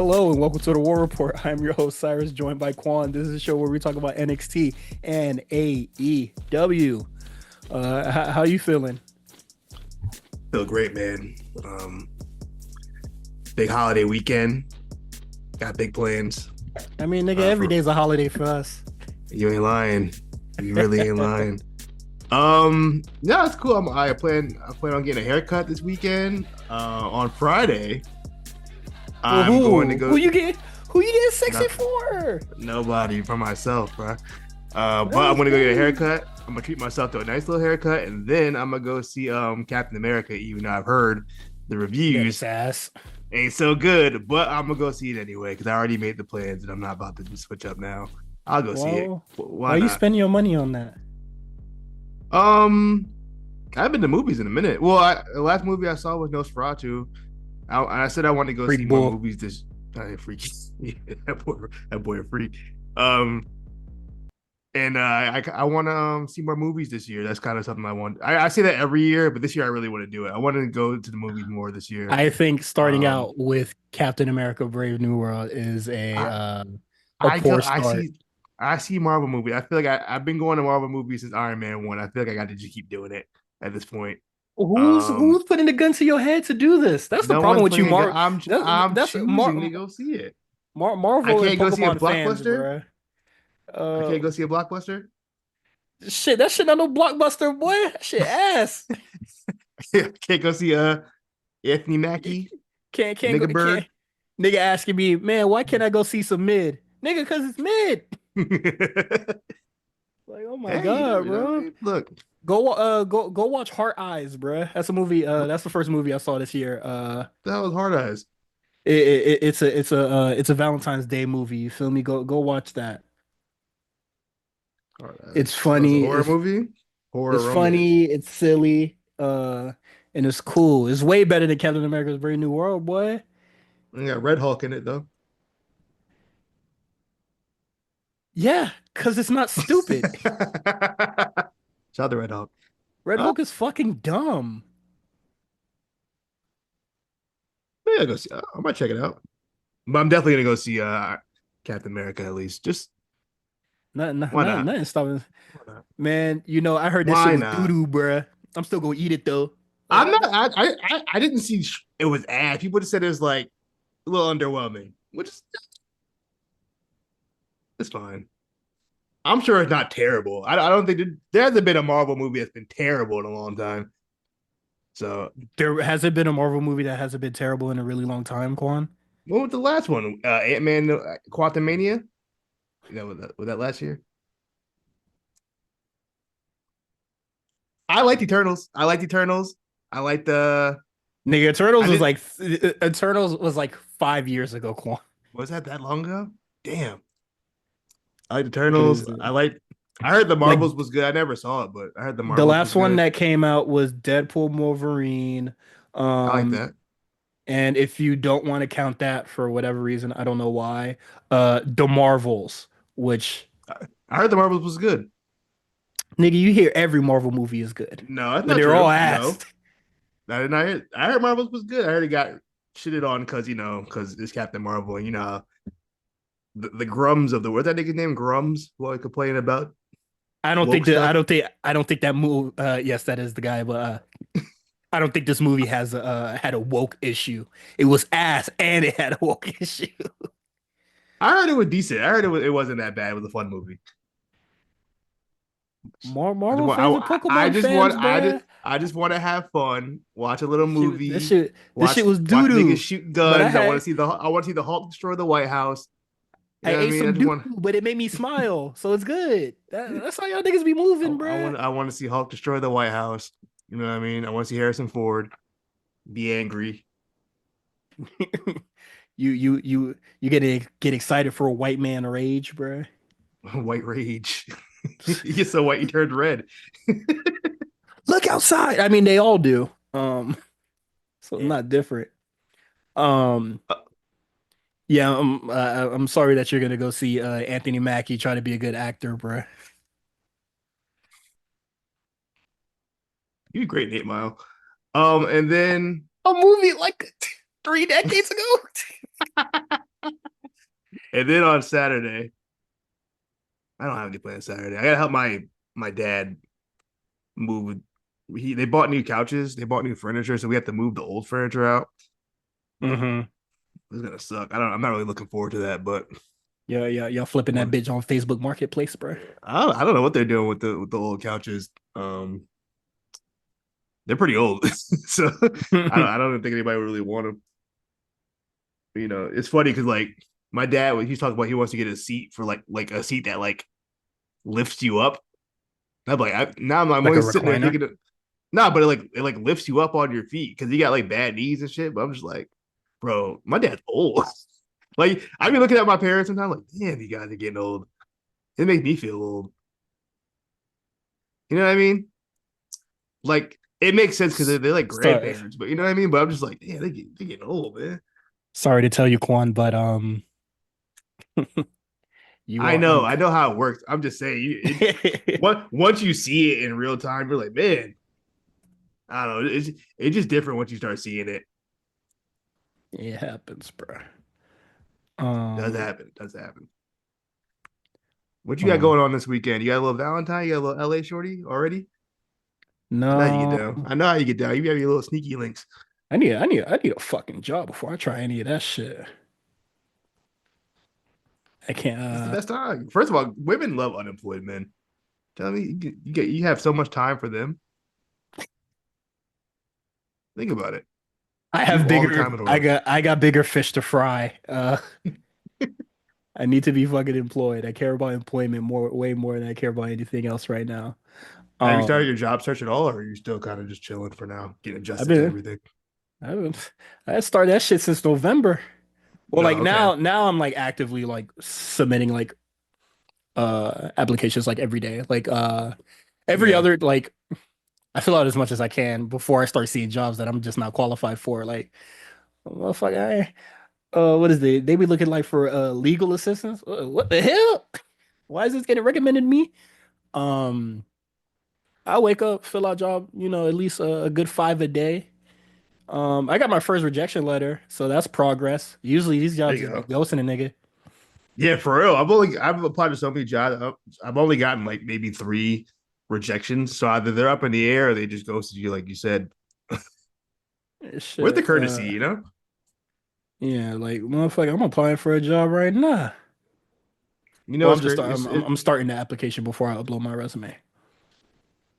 Hello and welcome to the War Report. I'm your host Cyrus, joined by Quan. This is a show where we talk about NXT and AEW. How you feeling? Feel great, man. Big holiday weekend. Got big plans. I mean, nigga, every For day's a holiday for us. you ain't lying. You really ain't lying. Yeah, it's cool. I plan on getting a haircut this weekend. On Friday, Well, I'm going to who go. who you getting No, sexy for? nobody for myself, bro. But I'm That's gonna go get a good. haircut. I'm gonna treat myself to a nice little haircut, and then I'm gonna go see Captain America. Even though I've heard the That is reviews ass. ain't so good, but I'm gonna go see it anyway because I already made the plans and I'm not about to just switch up now. I'll go see it. Well, why Why you not? spending your money on that? Um, I've been to movies in a minute. Well, the last movie I saw was Nosferatu. I said I wanted to go see Freak more bull. movies. This freak, that boy a freak. Um, and I want to see more movies this year. That's kind of something I want. I say that every year, but this year I really want to do it. I wanted to go to the movies more this year. I think starting Um, out with Captain America: Brave New World is I a I go poor I start. see I see Marvel movie. I feel like I've been going to Marvel movies since Iron Man 1. I feel like I got to just keep doing it at this point. Who's Um, putting the gun to your head to do this? That's the no problem one's with you, putting a gun. Mar. I'm That's choosing to go see it. I Marvel and can't go see a Pokemon fans, blockbuster. bruh. I Uh, can't go see a blockbuster. shit, that shit not no blockbuster, boy. That shit ass. I can't go see Anthony Mackie, Can't go Nigga can't. Bird. Nigga asking me, man, why can't I go see some mid? Nigga, cause it's mid. Like, oh my Hey, god, you know what I bro. mean? Look, Go watch Heart Eyes, bruh. That's a movie. That's the first movie I saw this year. that was Hard Eyes. It's a Valentine's Day movie. You feel me? Go watch that. Hard It's Eyes. That was a funny. horror movie, horror It's romance. funny. It's silly. And it's cool. It's way better than Captain America's Brave New World, boy. I got Red Hulk in it though. Yeah, cause it's not stupid. Shout out to Red Hulk. Red Uh, Hulk is fucking dumb. yeah, go see. I might check it out. But I'm definitely gonna go see Captain America at least. Just why not? Nothing stopping. Why not? Man, I heard that shit Why was doo not? doo, bruh. I'm still gonna eat it though. I'm not. That I didn't see it was ass. People just said it was like a little underwhelming, which is it's fine. I'm sure it's not terrible. I don't think there hasn't been a Marvel movie that's been terrible in a long time. So there hasn't been a Marvel movie that hasn't been terrible in a really long time, Quan. what was the last one? Ant Man, Quantumania. Was that last year? I liked Eternals. I liked Eternals. I liked the. Nigga, I did. Eternals was like 5 years ago, Quan. Was that long ago? Damn. I liked Eternals. Because I like. I heard the like Marvels was good. I never saw it, but I heard the the Marvels was last one good. that came out was Deadpool Wolverine. I like Um, that. and if you don't want to count that for whatever reason, I don't know why, The Marvels, which I heard the Marvels was good. nigga, you hear every Marvel movie is good, No, that's but not they're all true. ass. No, I did not hear. I heard Marvels was good. I heard it got shitted on because it's Captain Marvel, and the grums of the what's that nigga's name? Grums, who I complaining about woke stuff. I don't think that move. Yes, that is the guy, but I don't think this movie has had a woke issue. It was ass and it had a woke issue. I heard it was decent. I heard it wasn't that bad. It was a fun movie. I just Marvel want fans and Pokemon fans, bruh. I just want to have fun, watch a little This shit, this movie, shit, this shit was doo watch niggas doo. shoot But guns. I want to see the Hulk destroy the White House. You I know what I ate mean? I some just doo want doo, but it made me smile, so it's good. That's how y'all niggas be moving, bruh. I want to see Hulk destroy the White House. You know what I mean? I want to see Harrison Ford be angry. You get excited for a white man rage, bruh. White rage. You get so white you turned red. Look outside. I mean, they all do. So it's Yeah. not different. Um, Uh, yeah, I'm sorry that you're gonna go see Anthony Mackie try to be a good actor, bruh. you great, 8 Mile. And then A movie like 3 decades ago. And then on Saturday, I don't have any plans Saturday. I gotta help my dad move. They bought new couches, they bought new furniture, so we have to move the old furniture out. Mm-hmm. It's gonna suck. I don't. I'm not really looking forward to that, but Yeah, yeah, y'all flipping that one, bitch on Facebook Marketplace, bro. I don't know what they're doing with the old couches. They're pretty old, so I don't think anybody would really want them. You know, it's funny because like my dad, when he's talking about he wants to get a seat for like a seat that like lifts you up. I'm like, I'm Like a always sitting there recliner. thinking, nah, but it like lifts you up on your feet because you got like bad knees and shit. But I'm just like, bro, my dad's old. Like I be looking at my parents sometimes, like, damn, you guys are getting old. It makes me feel old. You know what I mean? Like it makes sense because they're like Sorry, grandparents, but you know what I mean. But I'm just like, yeah, they getting old, man. sorry to tell you, Quan, but you are I know how it works. I'm just saying, once you see it in real time, you're like, man, I don't know. It's just different once you start seeing it. It happens, bro. Does Um, happen. Does happen. What you got um, going on this weekend? You got a little Valentine? You got a little LA shorty already? I know how you get no, down. I know how you get down. You have your little sneaky links. I need a fucking job before I try any of that shit. I can't. It's the best time. First of all, women love unemployed men. Tell me, you have so much time for them. Think about it. I You have have all the bigger. time in the world. I got bigger fish to fry. I need to be fucking employed. I care about employment more, way more than I care about anything else right now. Have you started Um, your job search at all, or are you still kind of just chilling for now, getting I've adjusted to been, everything? I've been, I started that shit since November. Well, like No, okay. now I'm like actively like submitting like applications like every day. Like every Yeah. other like I fill out as much as I can before I start seeing jobs that I'm just not qualified for. Like, motherfucker, what is they be looking like for legal assistance? What the hell? Why is this getting recommended to me? Um, I wake up, fill out job, at least a good five a day. I got my first rejection letter, so that's progress. Usually these There jobs you just be go. ghosting a nigga. Yeah, for real. I've applied to so many jobs. I've only gotten like maybe three rejections. So either they're up in the air or they just ghosted you, like you said. Where's the Shit, courtesy, you know? yeah, like motherfucker, I'm applying for a job right now. You know Well, it's great. I'm starting the application before I upload my resume.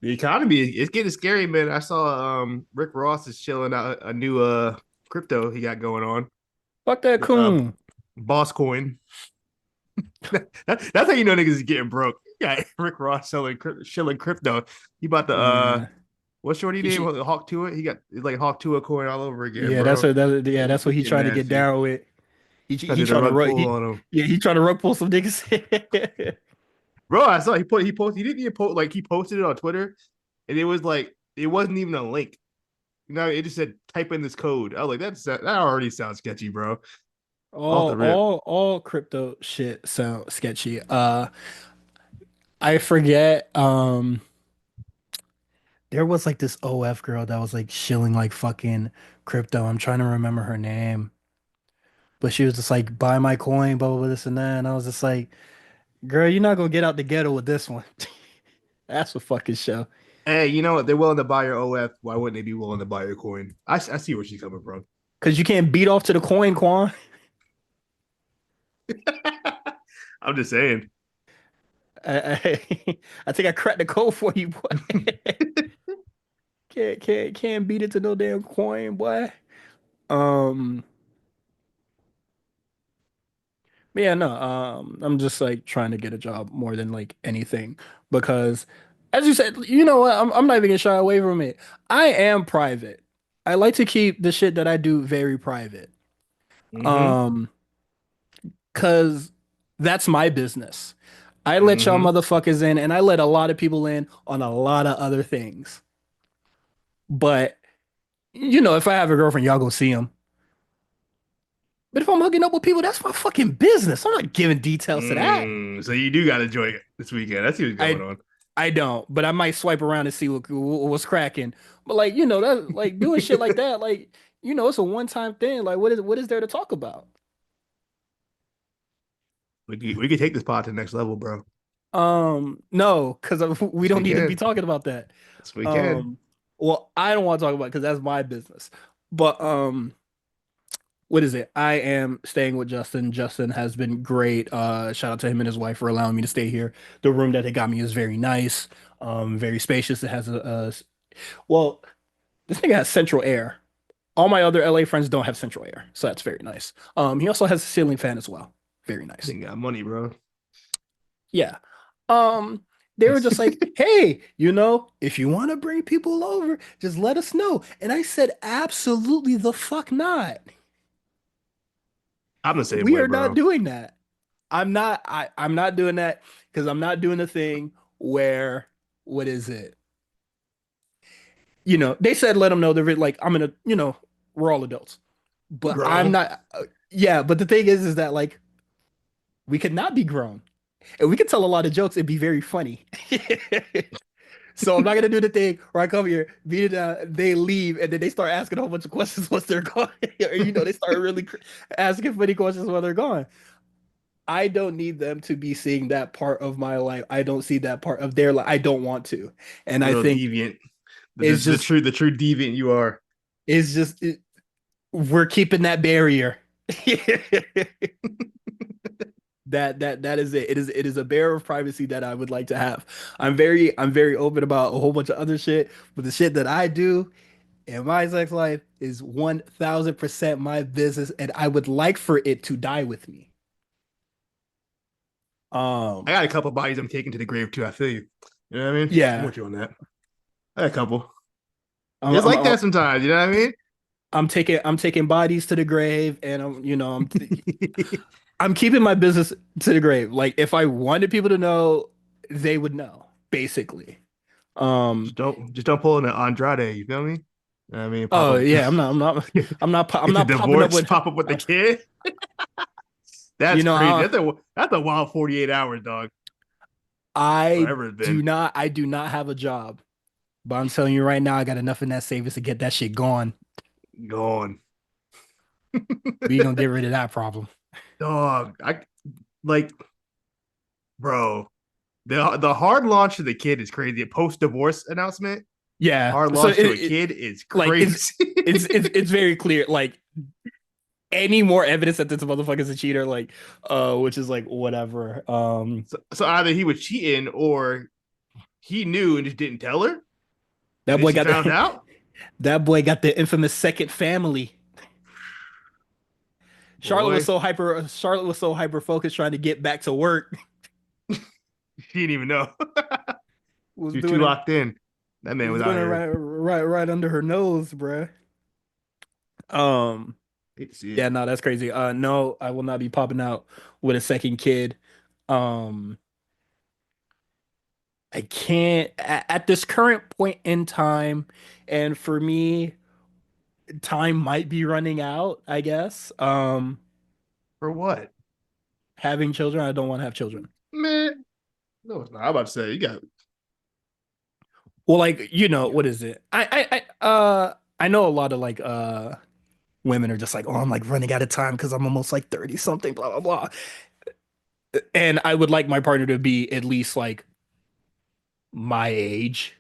The economy is getting scary, man. I saw Rick Ross is chilling out a new crypto he got going on. Fuck that coon. Boss coin. That's how you know niggas is getting broke. Yeah, Rick Ross shilling crypto. He bought the Yeah, what's shorty he name? should. Hawk Tuah. He got like Hawk Tuah coin all over again, Yeah, bro. that's what He's he getting trying to get nasty. down with. Trying to He do the trying to rug rug. pull on him. He trying to rug pull some niggas. Bro, I saw he posted he didn't even post like he posted it on Twitter and it was like it wasn't even a link. You know, it just said type in this code. I was like, that already sounds sketchy, bro. Off the rip. All crypto shit sound sketchy. I forget. There was like this OF girl that was like shilling like fucking crypto. I'm trying to remember her name, but she was just like, buy my coin, blah blah blah, this and that. And I was just like, girl, you're not gonna get out the ghetto with this one. That's a fucking show. Hey, you know what? They're willing to buy your OF. Why wouldn't they be willing to buy your coin? I see where she's coming from. Cause you can't beat off to the coin, Quan. I'm just saying. I think I cracked the code for you, boy. Can't beat it to no damn coin, boy. Um, but yeah, no. I'm just like trying to get a job more than like anything because, as you said, you know what? I'm not even gonna shy away from it. I am private. I like to keep the shit that I do very private. Mm-hmm. Um, cause that's my business. I let y'all Mm-hmm. motherfuckers in, and I let a lot of people in on a lot of other things. But if I have a girlfriend, y'all go see them. But if I'm hooking up with people, that's my fucking business. I'm not giving details to that. So you do gotta enjoy it this weekend. I see what's going I on. I don't, but I might swipe around and see what's cracking. But like, that like doing shit like that, like, it's a one-time thing. Like, what is there to talk about? We could take this pod to the next level, bro. No, because we Yes, don't we need to be can. talking about that. Yes, we can. Um, well, I don't want to talk about it because that's my business. But what is it? I am staying with Justin. Justin has been great. Shout out to him and his wife for allowing me to stay here. The room that they got me is very nice, very spacious. It has well, this thing has central air. All my other LA friends don't have central air, so that's very nice. He also has a ceiling fan as well. Very nice. Ain't got money, bro. Yeah. Um, they were just like, hey, if you want to bring people over, just let us know. And I said, absolutely the fuck not. I'm the same We way, are not bro. doing that. I'm not doing that because I'm not doing the thing where what is it? They said let them know they're like I'm gonna, we're all adults. But I'm Grown. not yeah, but the thing is that like we could not be grown. And we could tell a lot of jokes and be very funny. So I'm not gonna do the thing where I come here, beat it down, they leave, and then they start asking a whole bunch of questions once they're gone. Or they start really asking funny questions while they're gone. I don't need them to be seeing that part of my life. I don't see that part of their life. I don't want to. And I Real think deviant. The, the it's the just true the true deviant you are. it's just we're keeping that barrier. That is it. It is a barrier of privacy that I would like to have. I'm very open about a whole bunch of other shit, but the shit that I do in my sex life is 1000% my business, and I would like for it to die with me. I Um, got a couple bodies I'm taking to the grave too. I feel you. You know what I mean? I'm yeah. with you on that. I got a couple. I'm, It's I'm, like I'm, that sometimes. You know what I mean? I'm taking bodies to the grave, and I'm keeping my business to the grave. Like if I wanted people to know, they would know, basically. just Um, don't pull in an Andrade. You feel me? You know what I mean, pop oh up. yeah, I'm Get the not popping up divorce. with, Pop up with the kid. That's crazy. I That's a wild 48 hours, dog. I Whatever it's been. I do not have a job, but I'm telling you right now, I got enough in that savings to get that shit gone. Gone. We gonna get rid of that problem. Dog. I like, bro. The hard launch to the kid is crazy. A post divorce announcement. Yeah. Hard So launch to a kid is like crazy. it's very clear. Like any more evidence that this motherfucker's a cheater, like which is like whatever. So either he was cheating or he knew and just didn't tell her, and That then boy she got found the out. that boy got the infamous second family. Boy, Charlotte was so hyper focused trying to get back to work. she didn't even know. Was She was too doing it locked in. That man was was doing out it here. right under her nose, bruh. Um Hate to see it. yeah, no, that's crazy. No, I will not be popping out with a second kid. Um I can't at this current point in time, and for me, time might be running out, I guess. For what? Having children, I don't want to have children. Man, no, it's not. I'm about to say you got Well, like, you got what is it? I know a lot of like women are just like, oh, I'm like running out of time because I'm almost like 30 something, blah blah blah. And I would like my partner to be at least like my age.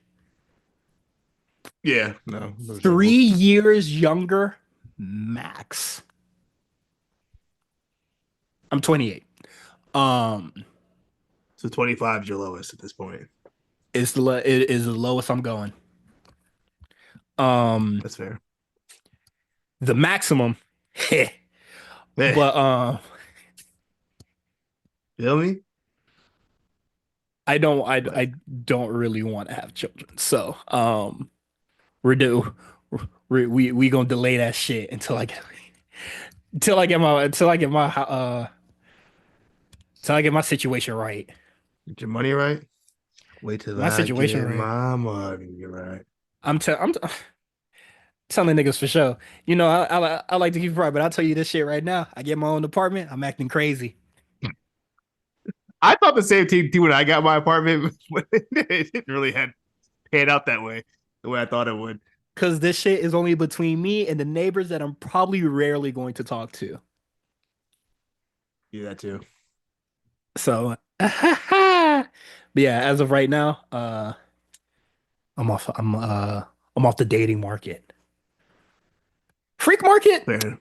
yeah, no, Three understandable. years younger, max. I'm 28. Um, So 25 is your lowest at this point. it is the lowest I'm going. Um, That's fair. the maximum, Hey, but feel me? I Like don't really want to have children. So, we're do we gonna delay that shit until I get my situation right. get your money right. Wait till My I situation get right. my money right. I'm telling niggas for sure. I like to keep it private, but I'll tell you this shit right now. I get my own apartment. I'm acting crazy I thought the same thing too when I got my apartment, but it didn't really had pan out that way, the way I thought it would. because this shit is only between me and the neighbors that I'm probably rarely going to talk to. Yeah, that too. So, but yeah, as of right now, I'm off. I'm off the dating market. Freak market. Man,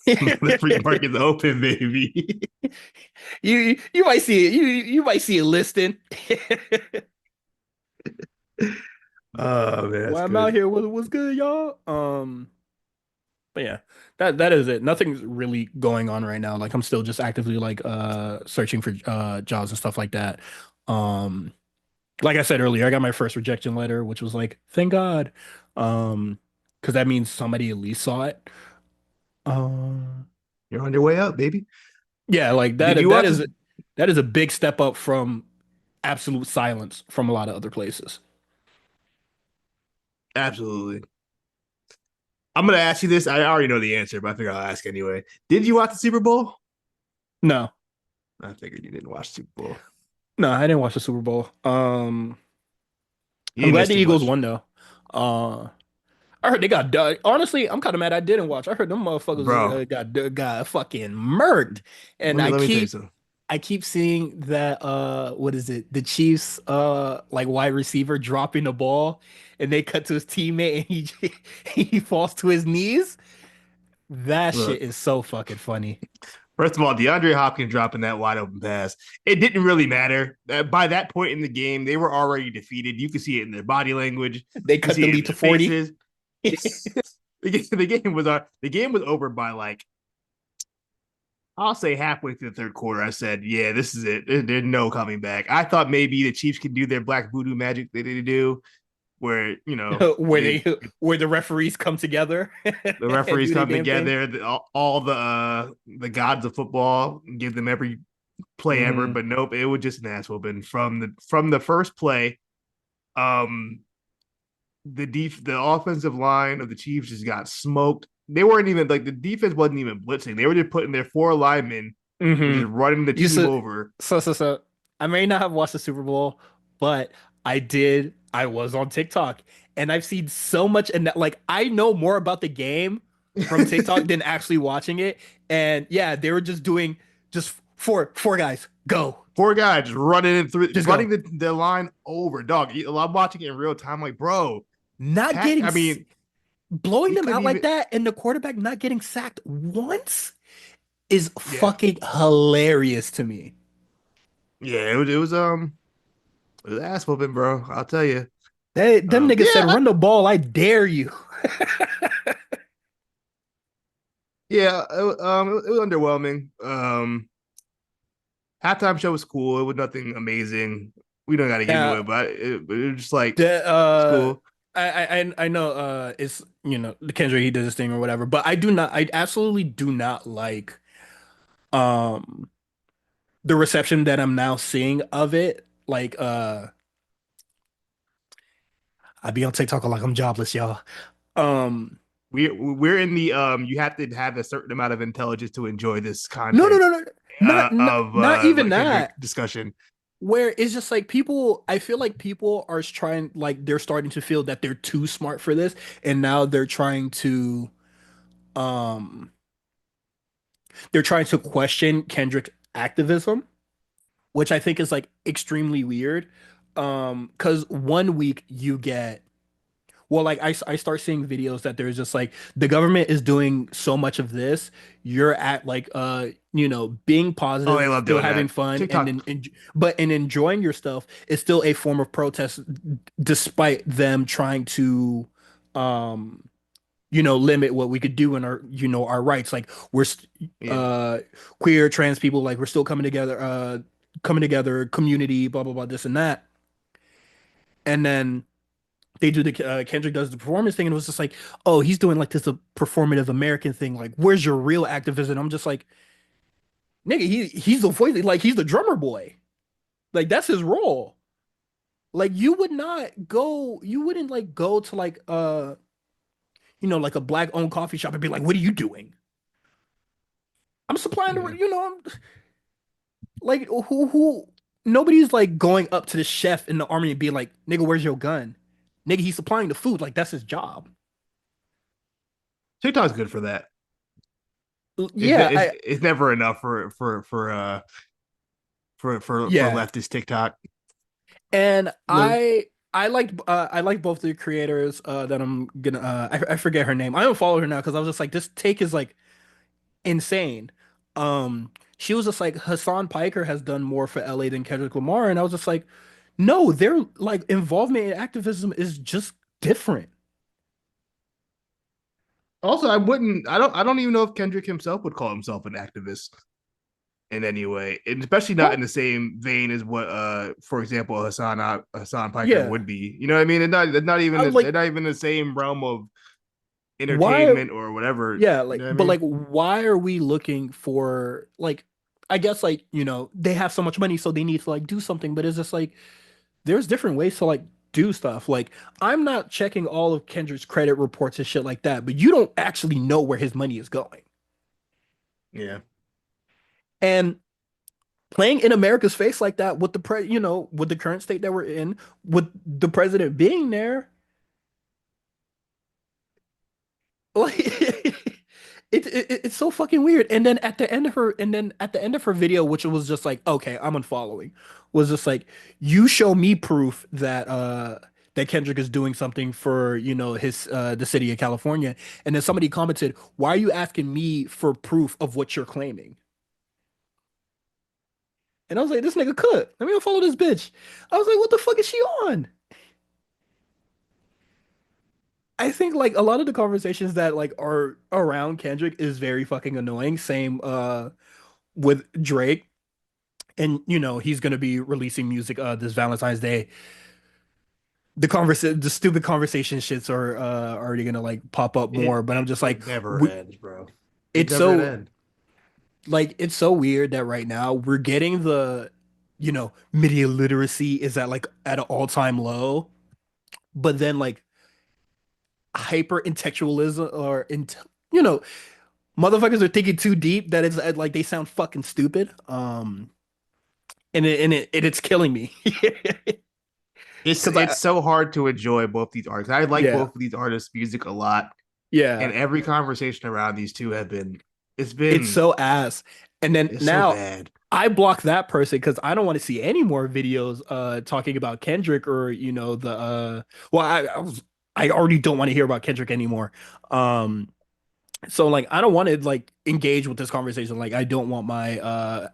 the freak market's open, baby. You might see it. You might see it listing. Oh man, that's While I'm out good. here, what's good, y'all? But yeah, that is it. Nothing's really going on right now. Like I'm still just actively like searching for jobs and stuff like that. Um, like I said earlier, I got my first rejection letter, which was like, thank God. Because that means somebody at least saw it. Um, You're on your way up, baby. yeah, like Did you that watch is this? that is a big step up from absolute silence from a lot of other places. Absolutely. I'm gonna ask you this. I already know the answer, but I think I'll ask anyway. Did you watch the Super Bowl? No, I figured you didn't watch the Super Bowl. no, I didn't watch the Super Bowl. You I'm didn't glad miss the too Eagles much, won though. Uh, I heard they got done. Honestly, I'm kind of mad I didn't watch. I heard them motherfuckers bro. got fucking murked, and Let me tell you something. I keep seeing that what is it? The Chiefs like wide receiver dropping the ball, and they cut to his teammate, and he he falls to his knees. That shit Look, is so fucking funny. first of all, DeAndre Hopkins dropping that wide open pass. It didn't really matter. By that point in the game, they were already defeated. You could see it in their body language. They You could cut see the it in lead to their 40. faces. The game was over by like I'll say halfway through the third quarter. I said, "Yeah, this is it. There's no coming back." I thought maybe the Chiefs could do their black voodoo magic that they do, where where they where the referees come together the and referees do their come damn thing. together, all the gods of football, give them every play ever. Hmm. But nope, it was just an ass whooping from the first play. Um, the offensive line of the Chiefs just got smoked. They weren't even like the defense wasn't even blitzing. They were just putting their four linemen were Hmm. just running the You team said over. so. I may not have watched the Super Bowl, but I did. I was on TikTok, and I've seen so much, and that, like I know more about the game from TikTok than actually watching it. And yeah, they were just doing just four guys go, Four guys just running it through, just running go, the line over. Dog, I'm watching it in real time. Like, bro, not pack. getting I mean, blowing we them couldn't out like even. that, and the quarterback not getting sacked once is Yeah, fucking hilarious to me. yeah. It was ass whooping, bro. I'll tell you. Them niggas said, Yeah, "Run the ball, I dare you." yeah. It was underwhelming. Halftime show was cool. It was nothing amazing. We don't got to get into Yeah, it, but it was just like the it's cool. I know it's the Kendrick he did his thing or whatever, but I absolutely do not like um the reception that I'm now seeing of it. Like I be on TikTok like I'm jobless, y'all. Um We're in the You have to have a certain amount of intelligence to enjoy this no no content no no not even like Kendrick that. discussion. Where it's just like people, I feel like people are trying, like they're starting to feel that they're too smart for this, and now um, they're trying to question Kendrick's activism, which I think is like extremely weird. Because one week you get, well, like I start seeing videos that there's just like the government is doing so much of this. You're at like being Oh, positive, they love still doing having that. fun, and TikTok, but in enjoying your stuff is still a form of protest, despite them trying to um limit what we could do in our our rights. Like yeah. uh queer, trans people, like we're still coming together, community, blah blah blah, this and that. And then they do the Kendrick does the performance thing, and it was just like, oh, he's doing like this a performative American thing. Like, where's your real activism? I'm just like, nigga, he's the voice, like he's the drummer boy. Like that's his role. Like you wouldn't like go to like like a black owned coffee shop and be like, what are you doing? I'm supplying the, Yeah. like who nobody's like going up to the chef in the army and being like, nigga, where's your gun? Nigga, he's supplying the food. Like that's his job. TikTok's good for that. Yeah, I It's never enough for for Yeah. leftist TikTok. And Look, I like both the creators that I'm gonna I forget her name. I don't follow her now because I was just like this take is like insane. She was just like Hassan Piker has done more for LA than Kendrick Lamar, and I was just like, no, their like involvement in activism is just different. also, I don't even know if Kendrick himself would call himself an activist in any way, and especially not in Well, the same vein as what, for example, Hassan Piker yeah, would be. You know what I mean? I would They're like not even the same realm of why entertainment or whatever. yeah, You like know what I but mean? like why are we looking for like I guess like, they have so much money so they need to like do something, but it's just like there's different ways to like do stuff. Like I'm not checking all of Kendrick's credit reports and shit like that, but you don't actually know where his money is going. Yeah. And playing in America's face like that with with the current state that we're in, with the president being there, like it's so fucking weird. And then at the end of her video, which was just like, okay, I'm unfollowing, was just like, you show me proof that Kendrick is doing something for, his the city of California. And then somebody commented, why are you asking me for proof of what you're claiming? And I was like, this nigga could. Let me unfollow this bitch. I was like, what the fuck is she on? I think like a lot of the conversations that like are around Kendrick is very fucking annoying. Same with Drake. And he's gonna be releasing music this Valentine's Day. The stupid conversation shits are already gonna like pop up more, but I'm just like It never we, ends, bro. It's it's never gonna so end. it's so weird that right now we're getting the media literacy is at like at an all-time low, but then like hyper intellectualism or you know motherfuckers are thinking too deep that it's like they sound fucking stupid. It's killing me. Because I It's so hard to enjoy both these artists. I like yeah both of these artists' music a lot, and yeah every conversation around these two have been it's it's been so ass. And then it's so now bad. I block that person because I don't want to see any more videos talking about Kendrick or the well I already don't want to hear about Kendrick anymore. Um So like I don't want to like engage with this conversation. Like I don't want my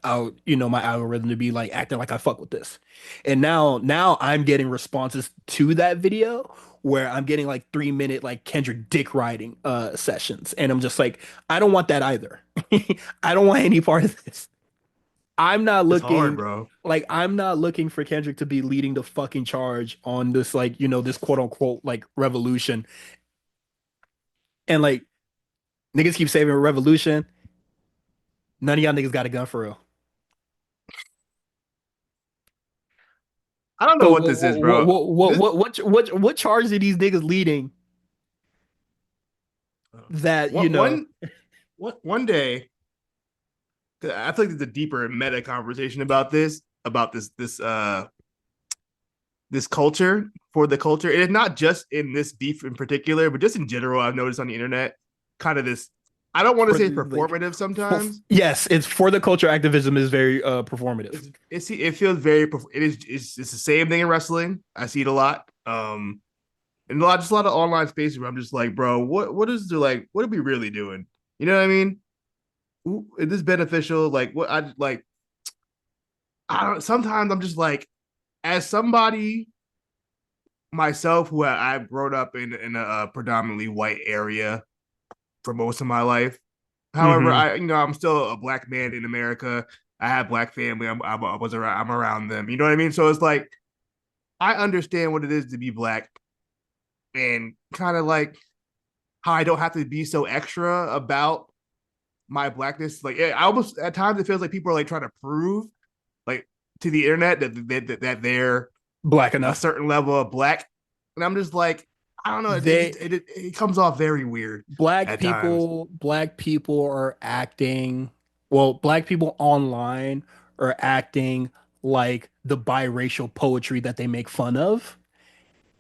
my algorithm to be like acting like I fuck with this. And now I'm getting responses to that video where I'm getting like 3 minute like Kendrick dick riding sessions. And I'm just like, I don't want that either. I don't want any part of this. I'm not It's hard, looking bro. I'm not looking for Kendrick to be leading the fucking charge on this like, this quote unquote like revolution. And like niggas keep saving revolution. None of y'all niggas got a gun for real. I don't know So what this is, bro. This what charge are these niggas leading that what one day I feel like there's a deeper meta conversation about this culture for the culture. And it's not just in this beef in particular, but just in general, I've noticed on the internet kind of this. I don't want to for say the like performative sometimes. yes, it's for the culture activism is very performative. It feels very it's the same thing in wrestling. I see it a lot. And a lot of online spaces where I'm just like, bro, what is the like? What are we really doing? You know what I mean? Is this beneficial? Like what I like? I don't. Sometimes I'm just like, as somebody myself who I've grown up in a predominantly white area for most of my life. However, Hmm. I'm still a black man in America. I have black family. I'm around them. You know what I mean? So it's like I understand what it is to be black and kind of like how I don't have to be so extra about my blackness. Like I almost at times it feels like people are like trying to prove like to the internet that they're Black a enough. certain level of black, and I'm just like I don't know. They It comes off very weird at times. black people are acting black people online are acting like the biracial poetry that they make fun of.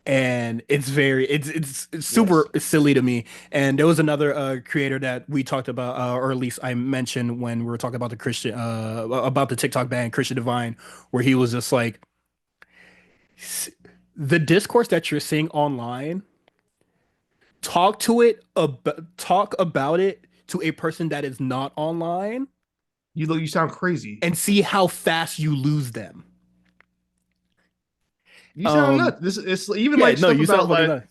and it's Yes. super silly to me. And there was another creator that we talked about, or at least I mentioned when we were talking about the Christian about the TikTok ban, Christian Divine, where he was just like, the discourse that you're seeing online, talk about it to a person that is not online You sound crazy. and see how fast you lose them. You sound Um, nuts. This it's even yeah, like no, stuff you sound about fucking like nuts.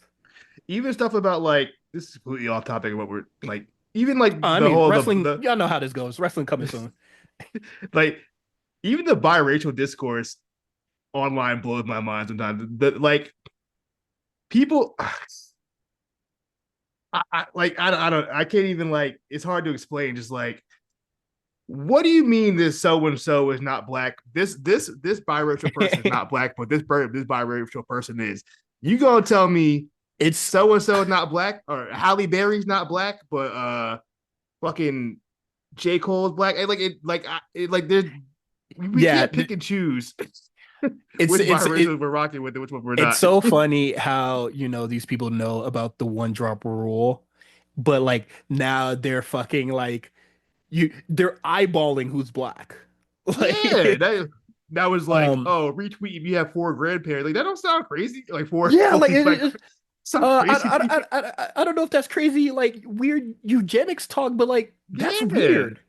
even stuff about like this is completely off topic of what we're like even like I the mean, whole wrestling, y'all know how this goes. Wrestling coming soon. like even the biracial discourse online blows my mind sometimes. The like people I can't even like it's hard to explain just like what do you mean this so and so is not black? This biracial person is not black, but this biracial person is. You gonna tell me It's so and so is not black or Halle Berry's not black, but fucking J Cole is black? Like there's we yeah, can't pick and choose it's which it's it, biracials we're rocking with and which one we're it's not. so funny how, these people know about the one drop rule, but like now they're fucking like they're eyeballing who's black. Yeah, Like that was like, um oh, retweet if you have four grandparents. Like that don't sound crazy. Like four yeah, like fully black sound crazy to you. I don't know if that's crazy like weird eugenics talk, but like that's Yeah, weird.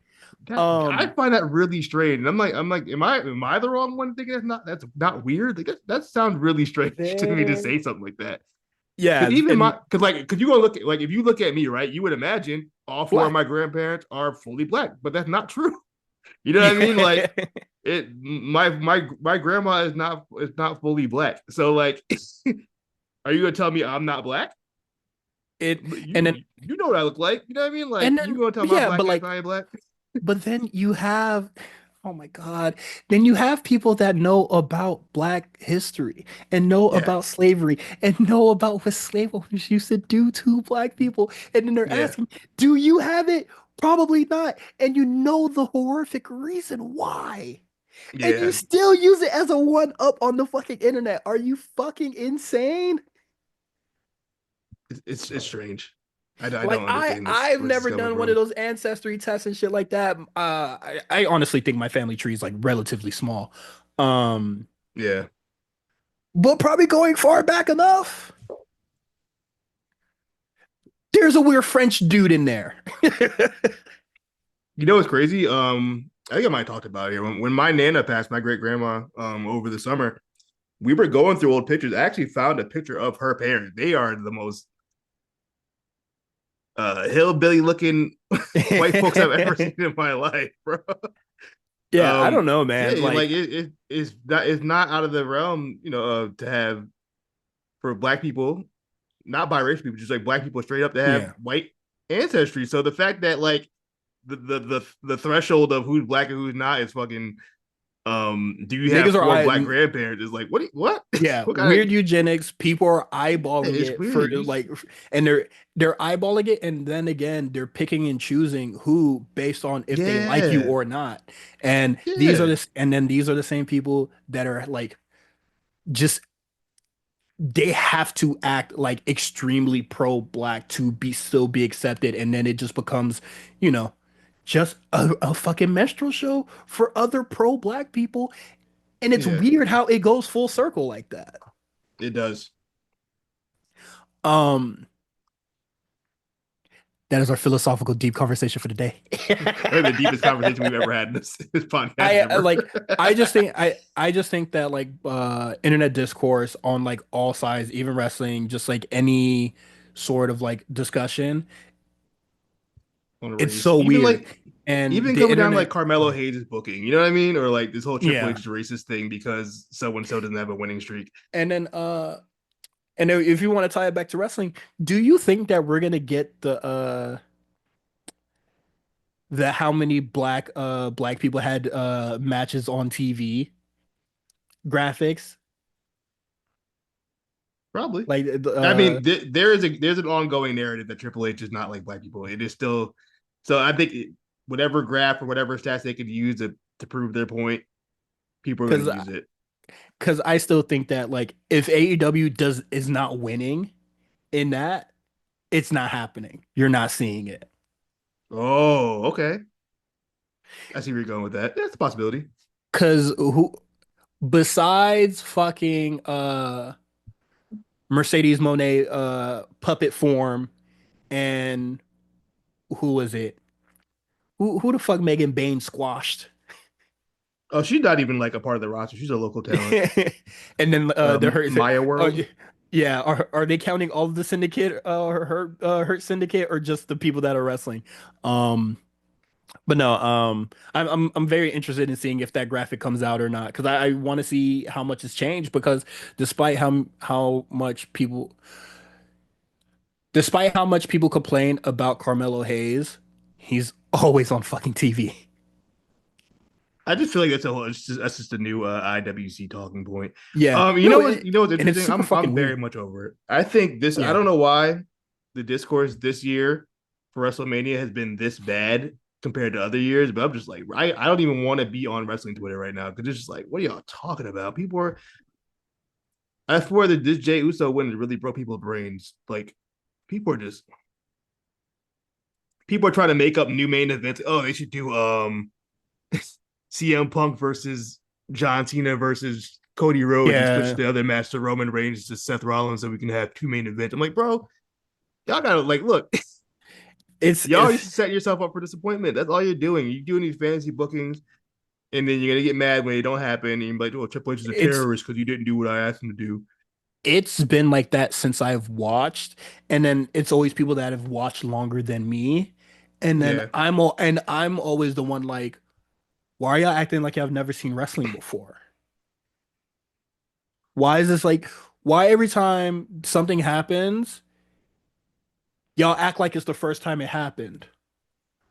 that I Um find that really strange. And I'm like, am I the wrong one thinking that's not weird? Like that sounds really strange to me to there say something like that. yeah, Because even and because you go look at like if you look at me, right, you would imagine all four of black. my grandparents are fully black, but that's not true. You know what I mean? Like my grandma is not fully black. So like, are you gonna tell me I'm not black? It and then You know what I look like. You know what I mean? Like and you then gonna tell my yeah, black but ass like I ain't black? then you have, oh my God, then you have people that know about Black history and know Yeah, about slavery and know about what slave owners used to do to Black people. And then they're yeah, asking, do you have it? Probably not. And you know the horrific reason why. And you yeah. still use it as a one up on the fucking internet. Are you fucking insane? It's strange. I Like don't I understand this I've where this is never coming done one of from. those ancestry tests and shit like that. I honestly think my family tree is like relatively small. Um, Yeah. but probably going far back enough. There's a weird French dude in there. You know what's crazy? I think I might have talked about it here. When my nana passed, my great grandma, over the summer, we were going through old pictures. I actually found a picture of her parents. They are the most hillbilly looking white folks I've ever seen in my life, bro. Yeah, I don't know, man. Yeah, like Like, it's not out of the realm, to have for black people, not biracial people, just like black people straight up to have yeah, white ancestry. So the fact that like the threshold of who's black and who's not is fucking do you have niggas are four I. black grandparents is like what Yeah, what kind of weird eugenics. People are eyeballing it's it for weird you like, and they're eyeballing it, and then again, they're picking and choosing who based on if they like you yeah or not. And yeah these are the same people that are like just they have to act like extremely pro-black to be still be accepted, and then it just becomes, you know, just a fucking minstrel show for other pro-black people, and it's yeah weird how it goes full circle like that. it does. Um. That is our philosophical deep conversation for the day. Probably the deepest conversation we've ever had in this podcast I ever. like I just think that like internet discourse on like all sides, even wrestling, just like any sort of like discussion, On a it's race so even weird. like And even the coming down to like internet, Carmelo Hayes' booking, you know what I mean, or like this whole Triple yeah. H racist thing because so and so doesn't have a winning streak. And then and then if you want to tie it back to wrestling, do you think that we're gonna get the how many black people had matches on TV graphics? Probably. Like I mean, there's an ongoing narrative that Triple H is not like black people. It is still so. I think whatever graph or whatever stats they could use to prove their point, people are going because to use it. because I still think that like if AEW does is not winning in that, it's not happening. You're not seeing it. Oh, okay. I see where you're going with that. That's a possibility. Because who besides fucking Mercedes Monet puppet form and who was it? Who the fuck Megan Bain squashed? Oh, she's not even like a part of the roster. She's a local talent. And then the hurt Maya uh, World. yeah, are they counting all of the syndicate hurt syndicate or just the people that are wrestling? Um but no, I'm very interested in seeing if that graphic comes out or not because I want to see how much has changed because despite how much people despite how much people complain about Carmelo Hayes, he's always on fucking TV. I just feel like that's just a new IWC talking point. Yeah. You No, know what? You know what's and it's interesting? super I'm fucking very weird. much over it. I think this. I Yeah. don't know why the discourse this year for WrestleMania has been this bad compared to other years, but I'm just like I don't even want to be on wrestling Twitter right now because it's just like, what are y'all talking about? People are. I swear that this Jay Uso win really broke people's brains. Like people are just people are trying to make up new main events. Oh, they should do CM Punk versus John Cena versus Cody Rhodes and switch Yeah. the other match to Roman Reigns to Seth Rollins so we can have two main events. I'm like, bro, y'all gotta like look, y'all It's just set yourself up for disappointment. That's all you're doing. You're doing these fantasy bookings, and then you're gonna get mad when they don't happen. And you're like, oh, Triple H is a it's terrorist because you didn't do what I asked him to do. it's been like that since I've watched, and then it's always people that have watched longer than me, and then Yeah, I'm always the one like, why are y'all acting like I've never seen wrestling before? Why is this like, why every time something happens, y'all act like it's the first time it happened?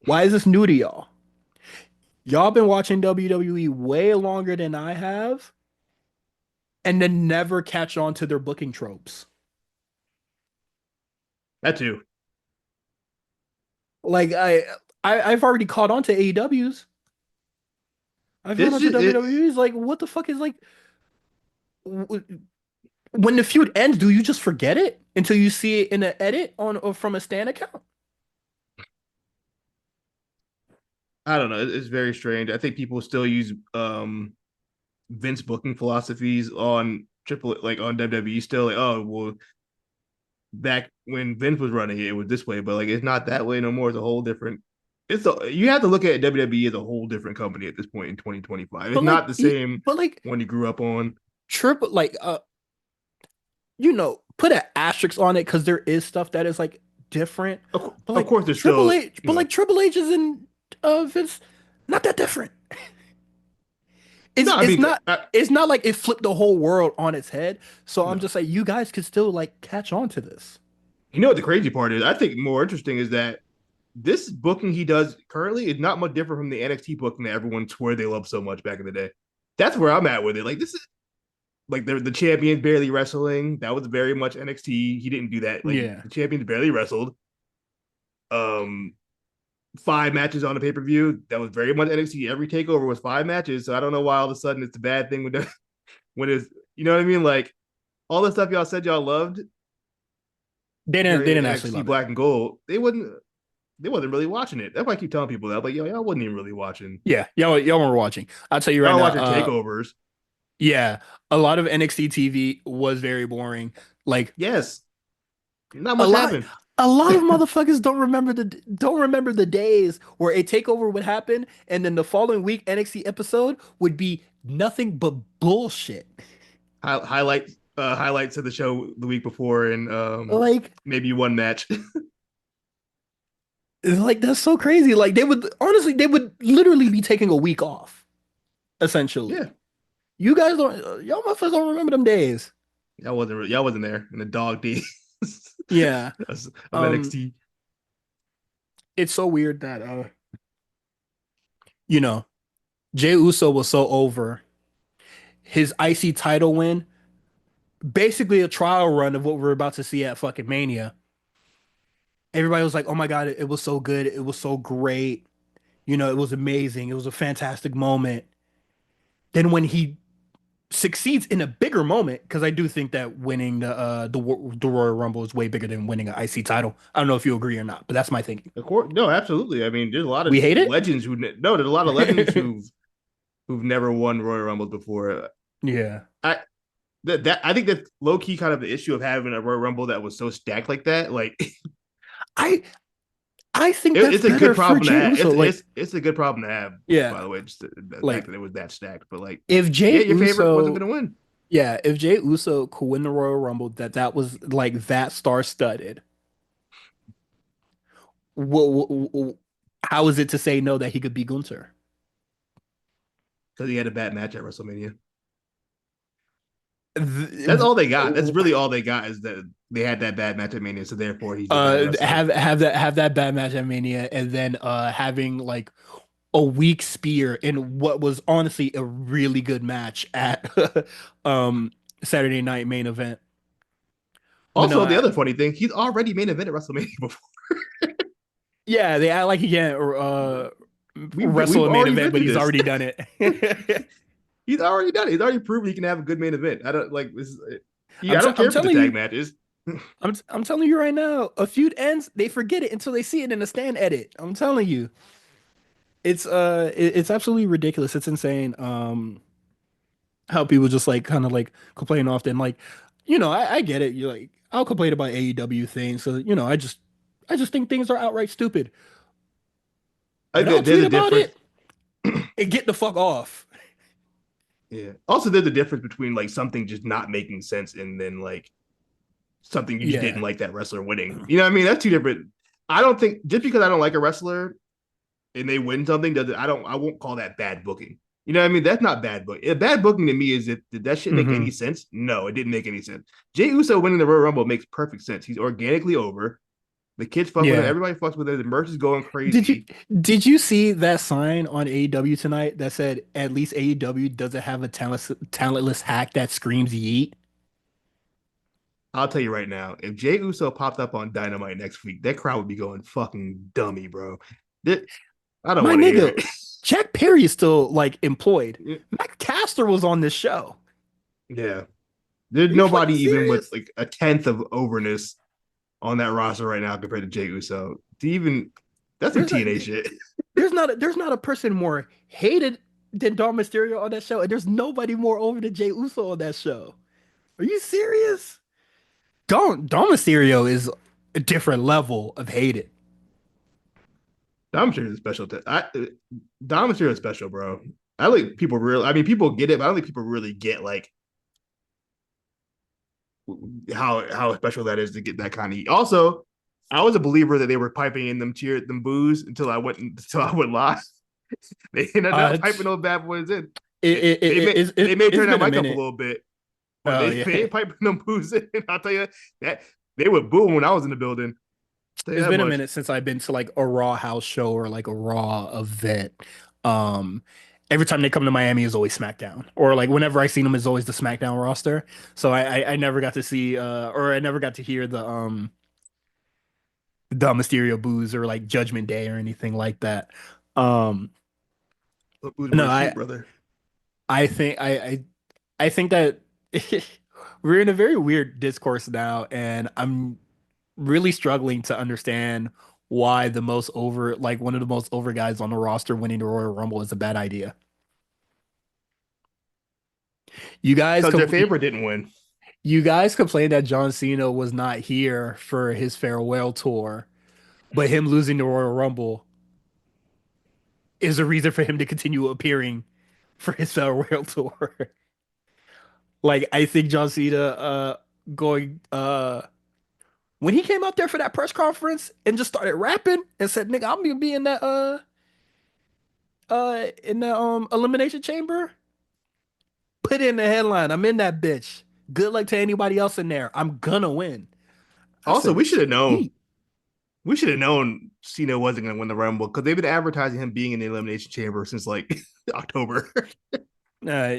Why is this new to y'all? Y'all been watching WWE way longer than I have, and then never catch on to their booking tropes. that too. Like I've already caught on to AEWs. I've gone This on to just it. WWE's. Like, what the fuck is like when the feud ends? Do you just forget it until you see it in an edit on or from a Stan account? I don't know. It's very strange. I think people still use Vince booking philosophies on triple like on WWE still like oh well back when Vince was running it, it was this way, but like it's not that way no more. It's a whole different. You have to look at WWE as a whole different company at this point in 2025. It's But not like, the same but like one you grew up on. triple, like put an asterisk on it because there is stuff that is like different. But Of like course, there's Triple still H, but like Triple H is in Vince, not that different. It's no. I it's mean, not it's not like it flipped the whole world on its head. So I'm no. just like, you guys could still like catch on to this. You know what the crazy part is? I think more interesting is that this booking he does currently is not much different from the NXT booking that everyone swore they loved so much back in the day. That's where I'm at with it. Like this is like the champions barely wrestling. That was very much NXT. He didn't do that. Like Yeah. the champions barely wrestled. Um, 5 matches on the pay per view. That was very much NXT. Every takeover was 5 matches. So I don't know why all of a sudden it's a bad thing when when it's you know what I mean. Like all the stuff y'all said y'all loved They during didn't actually NXT love it. Black and Gold. They wasn't really watching it. That's why I keep telling people that. I'm like yo, y'all wasn't even really watching. Yeah, y'all were watching. I'll tell you right Y'all now, watching takeovers. yeah, a lot of NXT TV was very boring. Like Yes, not a much lot happened. a lot of motherfuckers don't remember the days where a takeover would happen and then the following week NXT episode would be nothing but bullshit. Highlights of the show the week before and Like maybe one match. like that's so crazy. Like they would literally be taking a week off, essentially. Yeah, You guys don't y'all motherfuckers don't remember them days. y'all wasn't there in the dog days Yeah. of Um, NXT. it's so weird that you know, Jey Uso was so over. His IC title win, basically a trial run of what we're about to see at fucking Mania. Everybody was like, "Oh my God, it was so good. It was so great. It was amazing. It was a fantastic moment." Then when he succeeds in a bigger moment because I do think that winning the Royal Rumble is way bigger than winning an IC title. I don't know if you agree or not, but that's my thinking. Of course, no, absolutely. I mean, there's a lot of We hate it. legends no, there's a lot of legends who've never won Royal Rumbles before. Yeah, I that I think that's low key kind of the issue of having a Royal Rumble that was so stacked like that. Like I I think that's it's a good better for problem to Jey have. Uso. Like, It's a good problem to have. By yeah, the way, just the fact like that it was that stacked. But like, if yeah, Jey your favorite wasn't Uso, going to win. yeah, if Jey Uso could win the Royal Rumble, that was like that star studded. How is it to say no that he could be Gunther? Because he had a bad match at WrestleMania. That's Th- all they got. That's really all they got is that they had that bad match at Mania, so therefore he's a bad wrestler. have that bad match at Mania and then having like a weak spear in what was honestly a really good match at um Saturday night main event. But no, Also, the other funny thing, he's already main event at WrestleMania before. yeah, they act like he can't wrestle We've a main already event, been but through he's this. already done it. He's already done it. He's already proven he can have a good main event. I don't like this. Yeah, I'm I t don't I'm care for the telling tag you, matches. I'm telling you right now, a feud ends, they forget it until they see it in a stand edit. I'm telling you. It's absolutely ridiculous. It's insane. How people just like kind of like complain often. Like, I get it. You're like, I'll complain about AEW things. So, I just think things are outright stupid. But I'll There's tweet a about difference. it and get the fuck off. Yeah. Also, there's a difference between like something just not making sense and then like something you just didn't Yeah. like that wrestler winning. You know what I mean? That's two different. I don't think just because I don't like a wrestler and they win something doesn't. I won't call that bad booking. You know what I mean? That's not bad booking. Bad booking to me is if did that shit make any Hmm. sense? No, it didn't make any sense. Jey Uso winning the Royal Rumble makes perfect sense. He's organically over. The kids fuck with him. Yeah. Everybody fucks with him. The merch is going Did you crazy. did you see that sign on AEW tonight that said at least AEW doesn't have a talentless hack that screams yeet? I'll tell you right now, if Jey Uso popped up on Dynamite next week, that crowd would be going fucking dummy, bro. I don't My want to hear nigga, it. Jack Perry is still like employed. Matt Caster was on this show. Yeah. There's Are you nobody fucking even with serious? like a tenth of overness on that roster right now compared to Jey Uso. To even that's some There's not TNA shit. there's not a person more hated than Dom Mysterio on that show, and there's nobody more over than Jey Uso on that show. Are you serious? Dom Mysterio is a different level of hated. Dom Mysterio is special. Dom Mysterio is special, bro. I like people real. I mean, people get it, but I don't think people really get like how special that is to get that kind of. Also, I was a believer that they were piping in them boos until I went live. They ended up piping It's those bad boys in. They may it's turn that been a mic up a minute. little bit, but Oh they yeah, ain't piping them boos in. I'll tell you that they were booing when I was in the building. I'll tell you it's that been a much. minute since I've been to like a Raw house show or like a Raw event. Um, every time they come to Miami is always SmackDown, or like whenever I see them is always the SmackDown roster. So I never got to see or I never got to hear the Mysterio booze or like Judgment Day or anything like that. Um, Boos no, were sweet, brother. I think I think that we're in a very weird discourse now, and I'm really struggling to understand why like one of the most over guys on the roster winning the Royal Rumble is a bad idea. You guys Because their compl favorite didn't win. you guys complained that John Cena was not here for his farewell tour, but him losing the Royal Rumble is a reason for him to continue appearing for his farewell tour. Like I think John Cena going when he came out there for that press conference and just started rapping and said, "Nigga, I'm gonna be in the elimination chamber." Put in the headline. I'm in that bitch. Good luck to anybody else in there. I'm gonna win. I Also, said, we should have known. sweet. We should have known Cena wasn't going to win the Rumble because they've been advertising him being in the Elimination Chamber since like October. Uh,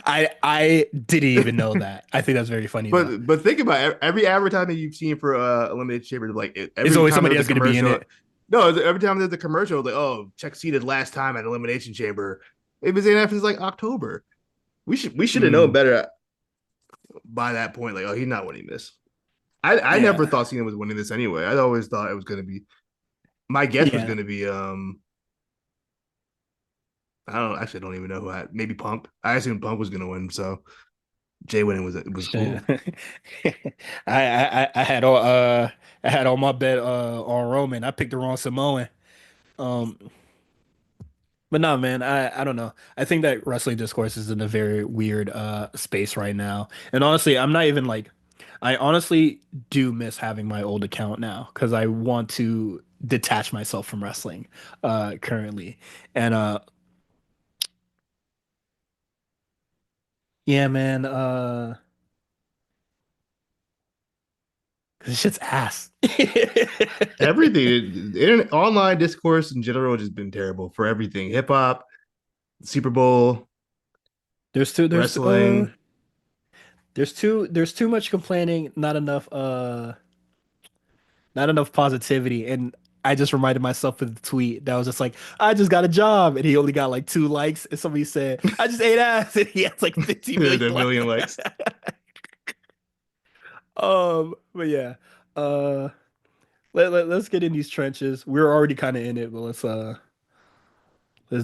I didn't even know that. I think that's very funny though. But think about it. Every advertisement you've seen for Elimination Chamber, It's every always time somebody there's a else gonna be in commercial. it. No, every time there's a commercial, like oh, check Cena's last time at Elimination Chamber. It was in after like October. We should have known Mm, better by that point. Like, oh, he's not winning this. I never yeah, thought Cena was winning this anyway. I always thought it was gonna be my guess was yeah. gonna be I don't actually don't even know who had maybe Punk. I assumed Punk was gonna win, so Jay winning was Shit. cool. I had all I had all my bet on Roman. I picked the wrong Samoan. Um, but no, man, I don't know. I think that wrestling discourse is in a very weird space right now. And honestly, I'm not even like I honestly do miss having my old account now because I want to detach myself from wrestling currently. And yeah, man, 'cause this shit's ass. Everything, internet, online discourse in general has just been terrible for everything. Hip hop, Super Bowl, There's too wrestling. there's too much complaining, not enough positivity. And I just reminded myself of the tweet that was just like, I just got a job, and he only got like 2 likes. And somebody said, I just ate ass, and he has like 50 million The likes. million likes. But yeah. Uh let's get in these trenches. We're already kind of in it, but let's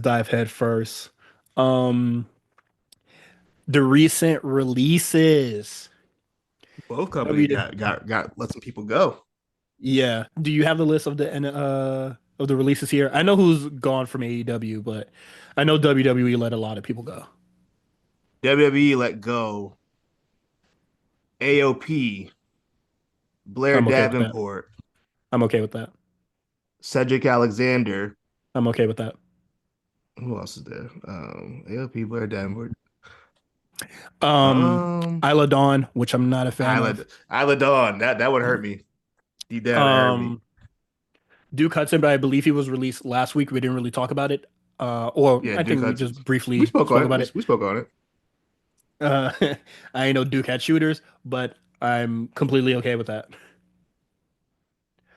dive head first. Um the recent releases. Both companies W got let some people go. Yeah. Do you have the list of the releases here? I know who's gone from AEW, but I know WWE let a lot of people go. WWE let go AOP, Blair I'm okay with that. Davenport, I'm okay with that. Cedric Alexander. I'm okay with that. Who else is there? AOP, Blair Davenport. Um, Um, Isla Dawn, which I'm not a fan of. Isla Dawn. That would hurt me deep down. It hurt me. Um, Duke Hudson, but I believe he was released last week. We didn't really talk about it. Or Yeah, I Duke think we Hudson. just We briefly spoke on spoke it. about We, it. we spoke on it. Uh, I know Duke had shooters, but I'm completely okay with that.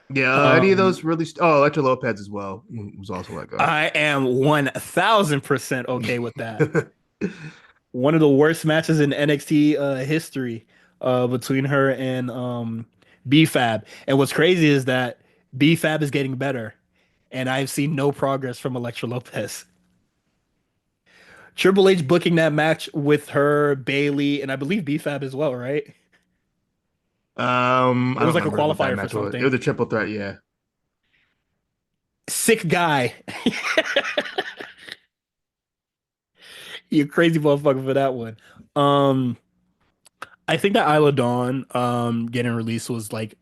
Yeah, any of Um, those really? Oh, Electra Lopez as well was also let go. I am 1000% okay with that. One of the worst matches in NXT history between her and B-Fab. And what's crazy is that B-Fab is getting better, and I've seen no progress from Elektra Lopez. Triple H booking that match with her, Bailey, and I believe B-Fab as well, right? I It was don't like a remember what that qualifier for match was. It was something. a triple threat. Yeah. Sick guy. You crazy motherfucker for that one. Um, I think that Isla Dawn getting released was like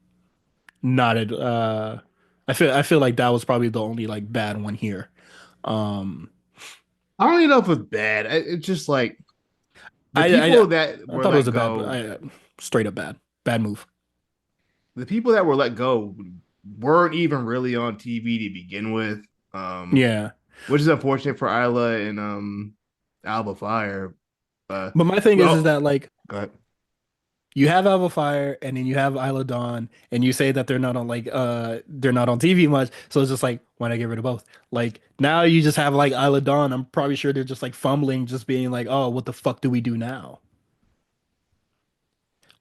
not a I feel like that was probably the only like bad one here. Um I don't even know if it's bad. It's just like the people that I were thought it was let a bad go, straight up bad. Bad move. the people that were let go weren't even really on TV to begin with. Um, Yeah. which is unfortunate for Isla and Alba Fire. But my thing is Well, that like go ahead. you have Alpha Fire and then you have Isla Dawn and you say that they're not on TV much. So it's just like why not get rid of both? Like now you just have like Isla Dawn. I'm probably sure they're just like fumbling, just being like, oh, what the fuck do we do now?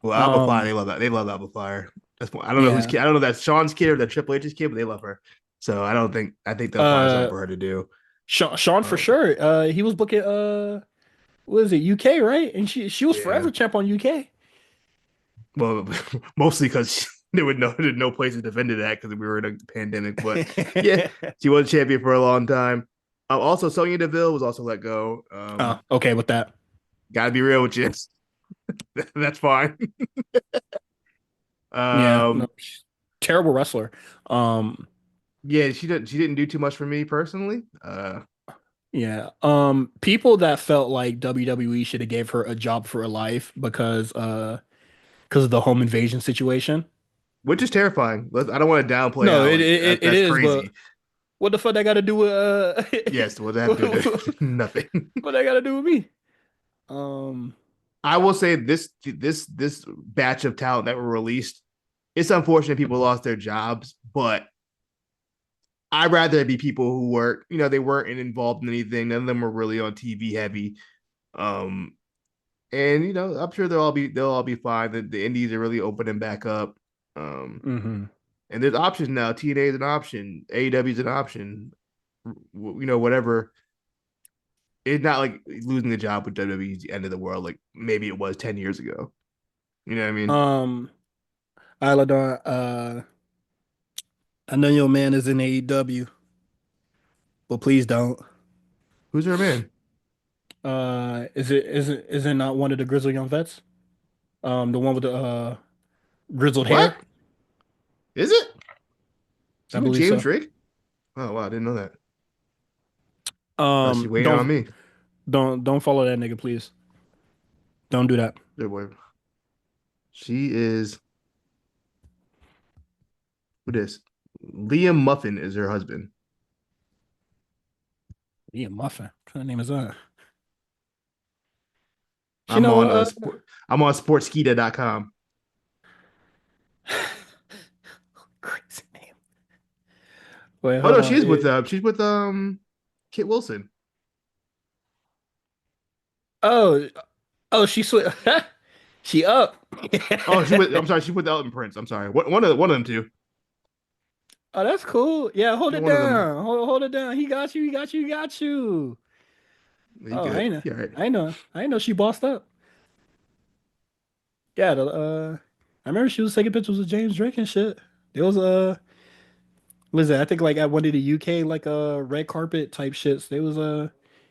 Well, Alba Fire, Um, they love that. They love Alba Fire. I don't know who's yeah. kid. I don't know if that's Sean's kid or that Triple H's kid, but they love her. So I don't think I think they'll find something Uh for her to do. Sean for Um, sure. He was booking what is it, UK, right? And she was yeah. forever champ on UK. Well, mostly because there's no place to defend it at because we were in a pandemic. But yeah, she was champion for a long time. Also, Sonya Deville was also let go. Okay with that. Gotta be real with you. That's fine. Yeah, no, Um, terrible wrestler. Um, yeah, she didn't do too much for me personally. yeah. People that felt like WWE should have gave her a job for her life because of the home invasion situation. Which is terrifying. I don't want to downplay No, how like it that's is, but crazy. what the fuck that got to do with Yes, what does that have to do with nothing? what that got to do with me? Um, I will say this batch of talent that were released. It's unfortunate people lost their jobs, but I'd rather it be people who weren't, they weren't involved in anything. None of them were really on TV heavy. Um, and I'm sure they'll all be fine. The indies are really opening back up. Um, Hmm. and there's options now. TNA is an option. AEW is an option. Whatever. It's not like losing the job with WWE is the end of the world. Like maybe it was 10 years ago. You know what I mean? Um, Iladon, I know your man is in AEW, but please don't. Who's her man? Is it not one of the Grizzled Young Vets? The one with the grizzled What hair? is it? I She with believe James so. Drake? Oh wow, I didn't know that. She waiting on Don't me. don't follow that nigga, please. Don't do that. Good boy. She is who this? Liam Muffin is her husband. Yeah, Muffin. What kind of name is that? You I'm know, on I'm on sportskeeda.com. crazy name. Wait, Oh hold no, on. she's with Kit Wilson. Oh, oh, she up. Oh, I'm sorry, she's with Elton Prince. I'm sorry. One of them two. Oh, that's cool. Yeah, hold Yeah, it one of them. down. Hold it down. He got you. He got you. He got you. He Oh, good. Yeah, right. I know she bossed up. Yeah, I remember she was taking pictures with James Drake and shit. It was what is that? I think like at one of the UK like red carpet type shits. They was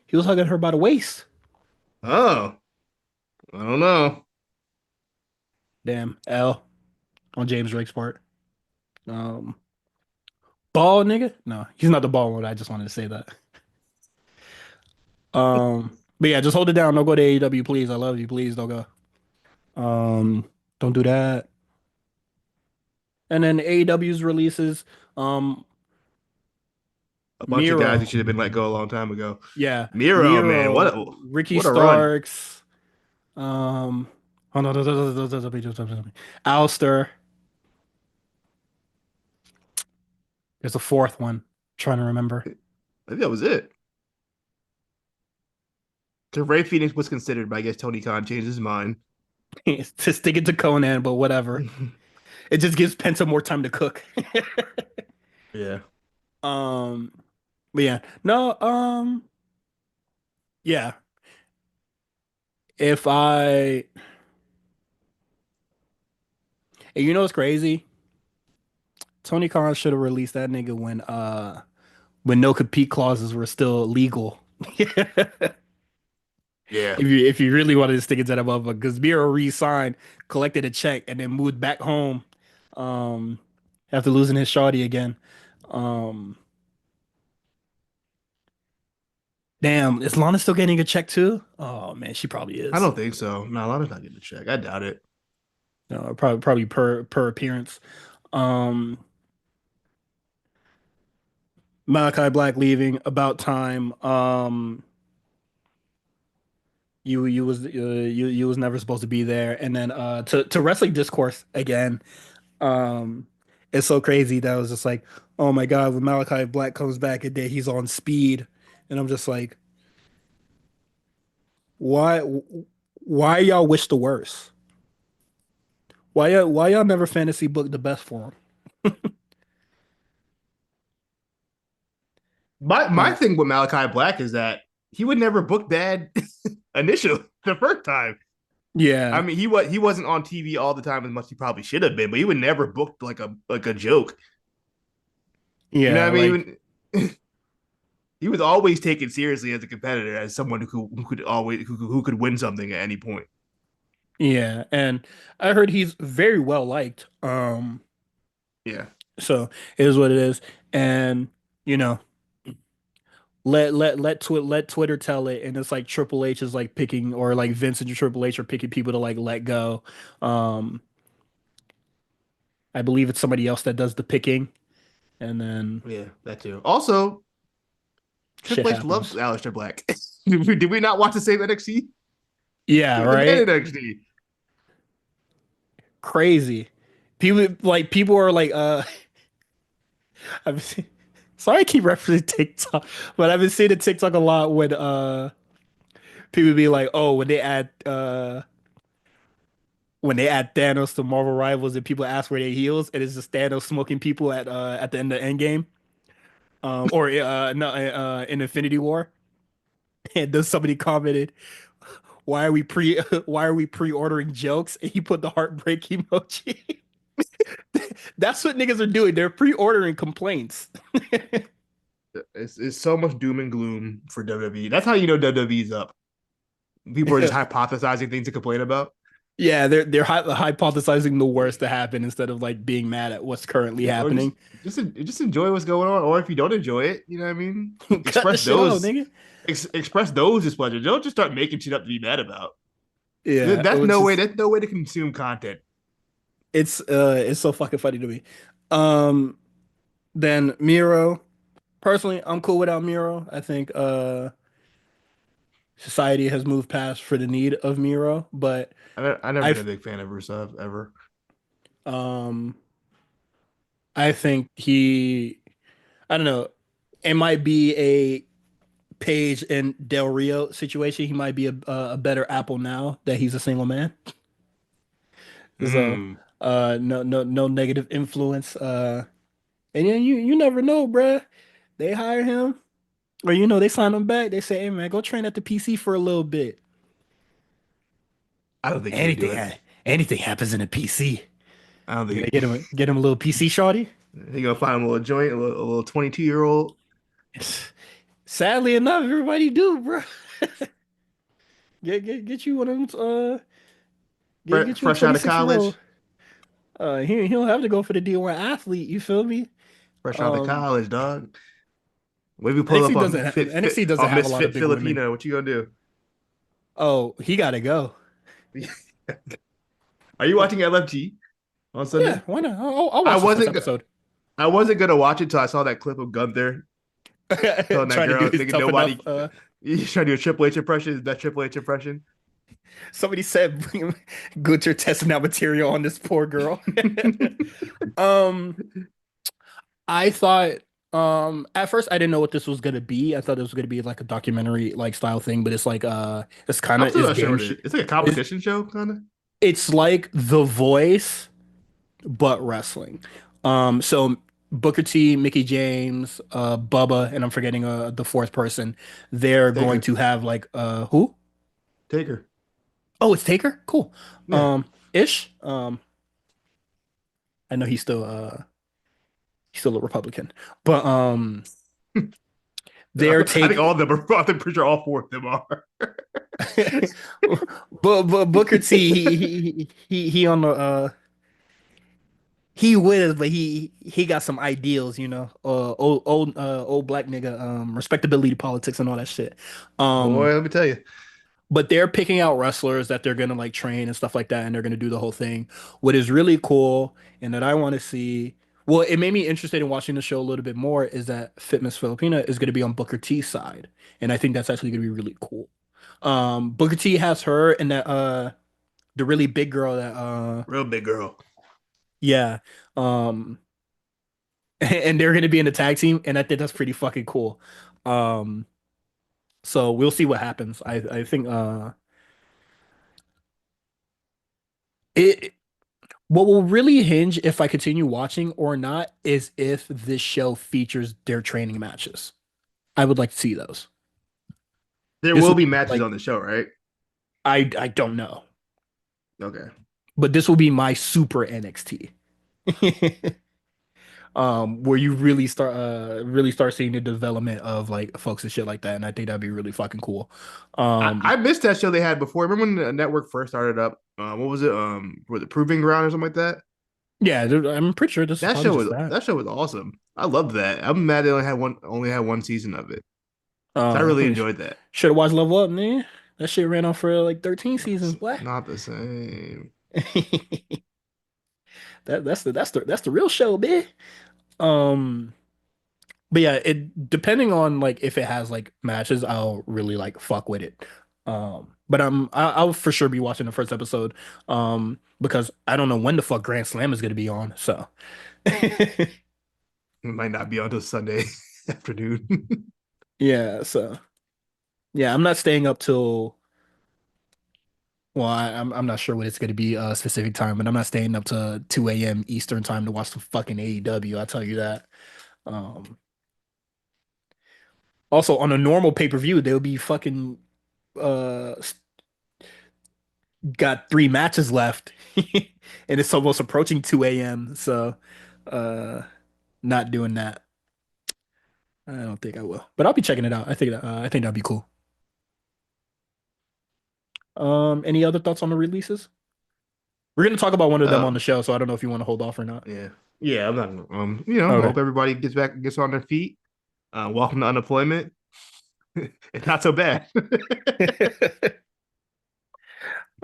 he was hugging her by the waist. Oh, I don't know. Damn, L on James Drake's part. Um, ball nigga? No, he's not the ball one. I just wanted to say that. But yeah, just hold it down. Don't go to AEW, please. I love you. Please don't go. Don't do that. And then AEW's releases, um, A bunch of guys who Miro. should have been let go a long time ago. Yeah, Miro, man, what Miro, a Ricky what a run. Starks, oh no, Alistair. There's a fourth one. I'm trying to remember. I think that was it. Because Ray Phoenix was considered, but I guess Tony Khan changed his mind. To stick it to Conan, but whatever. It just gives Penta more time to cook. Yeah. um, but yeah, no, yeah. If I, and you know what's crazy? Tony Khan should have released that nigga when no compete clauses were still legal. Yeah. If you really wanted to stick it to that motherfucker, because Miro re-signed, collected a check, and then moved back home, um, after losing his shawty again. Um, damn, is Lana still getting a check too? Oh man, she probably I is. don't think so. No, Lana's not getting a check. I doubt it. No, probably per appearance. Um, Malachi Black leaving about time. You was never supposed to be there. And then to wrestling discourse again. Um, it's so crazy that I was just like, oh my God, when Malachi Black comes back and then he's on speed, and I'm just like, why why y'all wish the worst? Why y'all never fantasy book the best for him? My Uh, thing with Malachi Black is that he would never book bad initially the first time. I yeah, mean, he wasn't on TV all the time as much as he probably should have been, but he would never book like a joke. You know yeah, what I like mean? He was always taken seriously as a competitor, as someone who could win something at any point. yeah, and I heard he's very well liked. Yeah, So it is what it is, and you know. Let Twitter tell it, and it's like Triple H is like picking, or like Vince and Triple H are picking people to like let go. Um, I believe it's somebody else that does the picking, and then yeah, that too. Also, shit Triple H loves happens. Aleister Black. Did we not watch the same NXT? Yeah, He was the man right. in NXT. Crazy. People are like, I've seen. Sorry, I keep referencing TikTok, but I've been seeing the TikTok a lot when people be like, oh, when they add Thanos to Marvel Rivals and people ask where they heals, and it's just Thanos smoking people at the end of Endgame, or no, in Infinity War, and then somebody commented, "Why are we pre why are we pre-ordering jokes?" And he put the heartbreak emoji. That's what niggas are doing. They're pre-ordering complaints. It's so much doom and gloom for WWE. That's how you know WWE's up. People are just hypothesizing things to complain about. Yeah, they're hypothesizing the worst to happen instead of like being mad at what's currently Or happening. just enjoy what's going on. Or if you don't enjoy it, you know what I mean? Cut the shit out, nigga. Express those displeasure. Don't just start making shit up to be mad about. Yeah, That's which no way. is That's no way to consume content. it's so fucking funny to me. Um, then Miro. Personally, I'm cool without Miro. I think society has moved past for the need of Miro, but I never been a I've big fan of Rusev ever. um I think I don't know, it might be a Page and Del Rio situation. He might be a better Apple now that he's a single man. So Mm. no negative influence. And then you never know, bruh. They hire him, or they sign him back. They say, "Hey man, go train at the PC for a little bit." I don't think he would do Anything it. ha anything happens in a PC. I don't You think gonna get him a little PC shorty? he gonna find him a little joint, a little 22-year old Sadly enough, everybody do, bro. Get you one of them. Get you a fresh out of 26-year old. college. He'll have to go for the D1 athlete. You feel me? Fresh out of Um, college, dog. What if you pull up NXT on doesn't NXT doesn't on have a lot of Misfit big women. Filipino? What you gonna do? Oh, he gotta go. Are you watching LFG on Yeah, Sunday? why not? I'll I watch the first wasn't. episode. I wasn't gonna watch it until I saw that clip of Gunther telling that Trying to do girl, his thinking tough enough. nobody. He's trying to do a Triple H impression. His best Triple H impression. Somebody said Gunther testing out material on this poor girl. um, I thought at first I didn't know what this was gonna be. I thought it was gonna be like a documentary like style thing, but it's like it's kind I'm of still is not sure game what it shit. is. It's like a It's, competition show, kind of. it's like The Voice but wrestling. So Booker T, Mickey James, Bubba, and I'm forgetting the fourth person. They're going Taker, to have like who? Taker. Oh, it's Taker. Cool. Yeah. Ish. I know he's still a Republican, but I their think take. all of them are. I'm pretty sure all four of them are. But Booker T, he on the he with us, but he got some ideals, old black nigga, respectability politics and all that shit. Um, Boy, let me tell you. but they're picking out wrestlers that they're gonna like train and stuff like that, and they're gonna do the whole thing. What is really cool and that I want to see, well, it made me interested in watching the show a little bit more, is that Fitness Filipina is gonna be on Booker T's side, and I think that's actually gonna be really cool. Booker T has her and that the really big girl that Real big girl. yeah. Um and they're gonna be in the tag team, and I think that's pretty fucking cool. Um so we'll see what happens. I think it what will really hinge if I continue watching or not is if this show features their training matches. I would like to see those. There This will will be be matches like on the show, right? I don't know. Okay. But this will be my super NXT. Where you really start seeing the development of like folks and shit like that, and I think that'd be really fucking cool. I missed that show they had before. Remember when the network first started up? What was it? Was it Proving Ground or something like that? Yeah, I'm pretty sure this is probably just that. That show was awesome. I loved that. I'm mad they only had one season of it. So I really I enjoyed that. should have watched Level Up, man. That shit ran on for like 13 It's seasons. What? not the same. That's the real show, man. Um, but yeah, it depending on like if it has like matches, I'll really like fuck with it. But I'll for sure be watching the first episode. Because I don't know when the fuck Grand Slam is gonna be on. So It might not be until Sunday. afternoon. Yeah, so yeah, I'm not staying up till well, I'm not sure what it's gonna be specific time, but I'm not staying up to 2 a.m. Eastern time to watch some fucking AEW. I'll tell you that. Um, Also on a normal pay-per-view, they'll be fucking got 3 matches left, and it's almost approaching 2 a.m. So, uh, not doing that. I don't think I will, but I'll be checking it out. I think that'd be cool. Any other thoughts on the releases? We're gonna talk about one of them on the Um, show, so I don't know if you want to hold off or not. yeah, yeah. I'm not. Okay. Hope everybody gets on their feet. Welcome to unemployment. It's not so bad.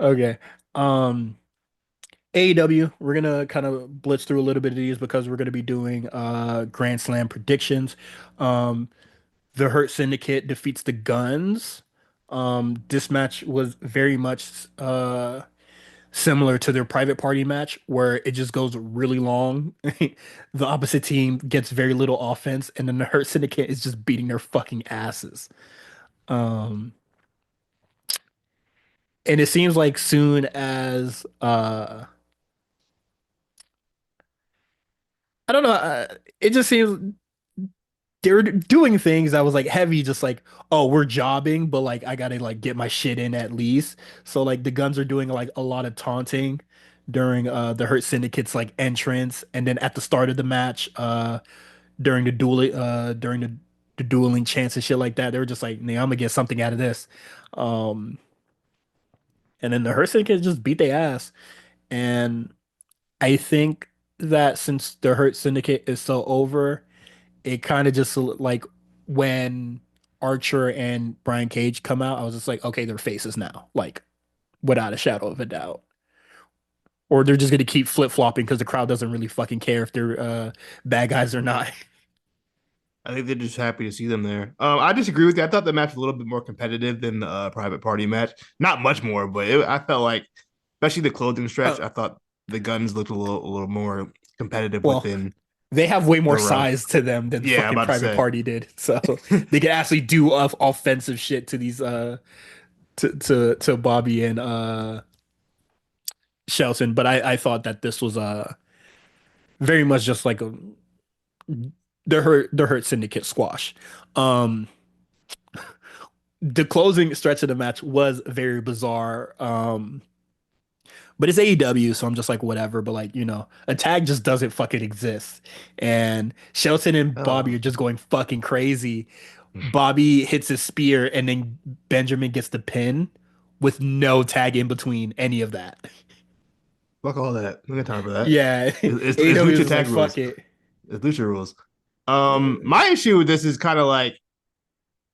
Okay. Um, AEW, we're gonna kind of blitz through a little bit of these because we're gonna be doing Grand Slam predictions. Um, the Hurt Syndicate defeats the Guns. This match was very much similar to their private party match where it just goes really long. The opposite team gets very little offense, and then the Hurt Syndicate is just beating their fucking asses. Um, and it seems like soon as I don't know, it just seems they're doing things that was like heavy, just like, oh, we're jobbing, but like I gotta like get my shit in at least. So like the Guns are doing like a lot of taunting during the Hurt Syndicate's like entrance, and then at the start of the match, during the dueling chants and shit like that, they were just like, nah, I'm gonna get something out of this. Um, and then the Hurt Syndicate just beat their ass. And I think that since the Hurt Syndicate is so over, it kind of just like when Archer and Brian Cage come out, I was just like, okay, they're faces now, like without a shadow of a doubt. Or they're just gonna keep flip-flopping because the crowd doesn't really fucking care if they're bad guys or not. I think they're just happy to see them there. I disagree with you. I thought the match was a little bit more competitive than the private party match. Not much more, but I felt like, especially the clothing stretch, Uh, I thought the Guns looked a little more competitive well, within they have way more the route. size to them than Yeah, I'm fucking about to Private say. Party did, so they can actually do offensive shit to these to Bobby and Shelton. But I thought that this was very much just like a the Hurt Syndicate squash. Um, the closing stretch of the match was very bizarre. But it's AEW, so I'm just like whatever. But like a tag just doesn't fucking exist, and Shelton and Bobby Oh, are just going fucking crazy. Bobby hits his spear, and then Benjamin gets the pin with no tag in between any of that. fuck all that. We got time for that. Yeah, It's AEW is lucha just like tag fuck rules. it. It's lucha rules. Uh, My issue with this is kind of like,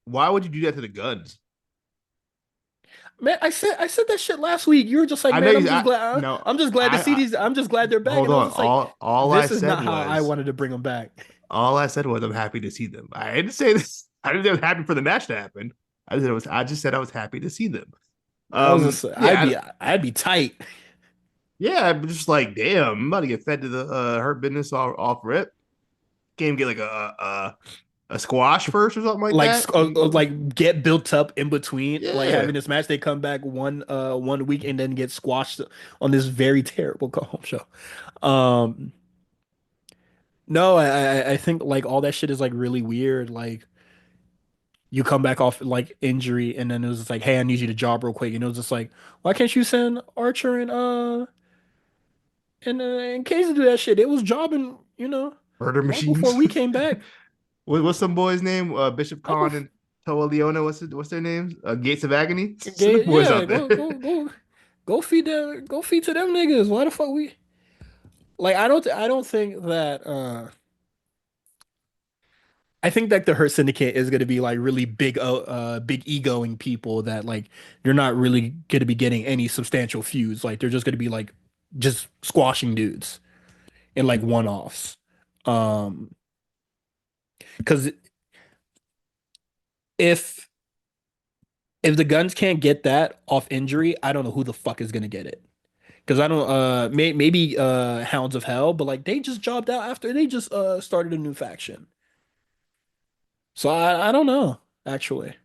why would you do that to the Guns? Man, I said that shit last week. You were just like, I know man, you. No, I'm just glad to see I these. I'm just glad they're back. hold And I was on. just like, All I this is said not how I was wanted to bring them back. all I said was I'm happy to see them. I didn't say this. I didn't say I was happy for the match to happen. I just said I was happy to see them. I was just, Yeah, I'd be tight. yeah. I'm just like, damn, I'm about to get fed to the Hurt Business off rip. Can't get like a squash first or something like Like, that. like get built up in between, like Yeah, having this match. They come back one week and then get squashed on this very terrible go home show. Um, no, I think like all that shit is like really weird. Like you come back off like injury, and then it was just like, hey, I need you to job real quick, and it was just like, why can't you send Archer and Cage to do that shit? It was jobbing, murder long before machines. we came back. What's some boy's name? Bishop I Khan bef- and Toa Leona. What's their names? Gates of Agony. Send the Gay, boys yeah, out there. go feed to them niggas. Why the fuck we like? I don't think that. I think that the Hurt Syndicate is going to be like really big egoing people that like you're not really going to be getting any substantial feuds. Like they're just going to be like just squashing dudes in like one-offs. Because if if the Guns can't get that off injury, I don't know who the fuck is going to get it. Because I don't maybe Hounds of Hell, but like they just jobbed out after they just started a new faction. So I don't know, actually.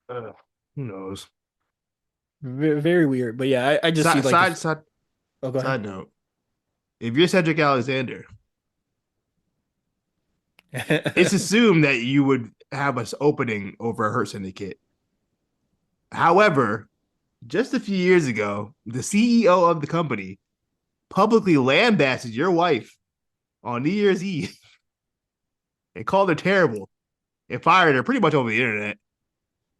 Who knows? Very weird. But yeah, I just see Side like side this. side Oh, go ahead. side note: if you're Cedric Alexander, it's assumed that you would have us opening over a Hurt Syndicate. However, just a few years ago, the CEO of the company publicly lambasted your wife on New Year's Eve and called her terrible and fired her pretty much over the internet.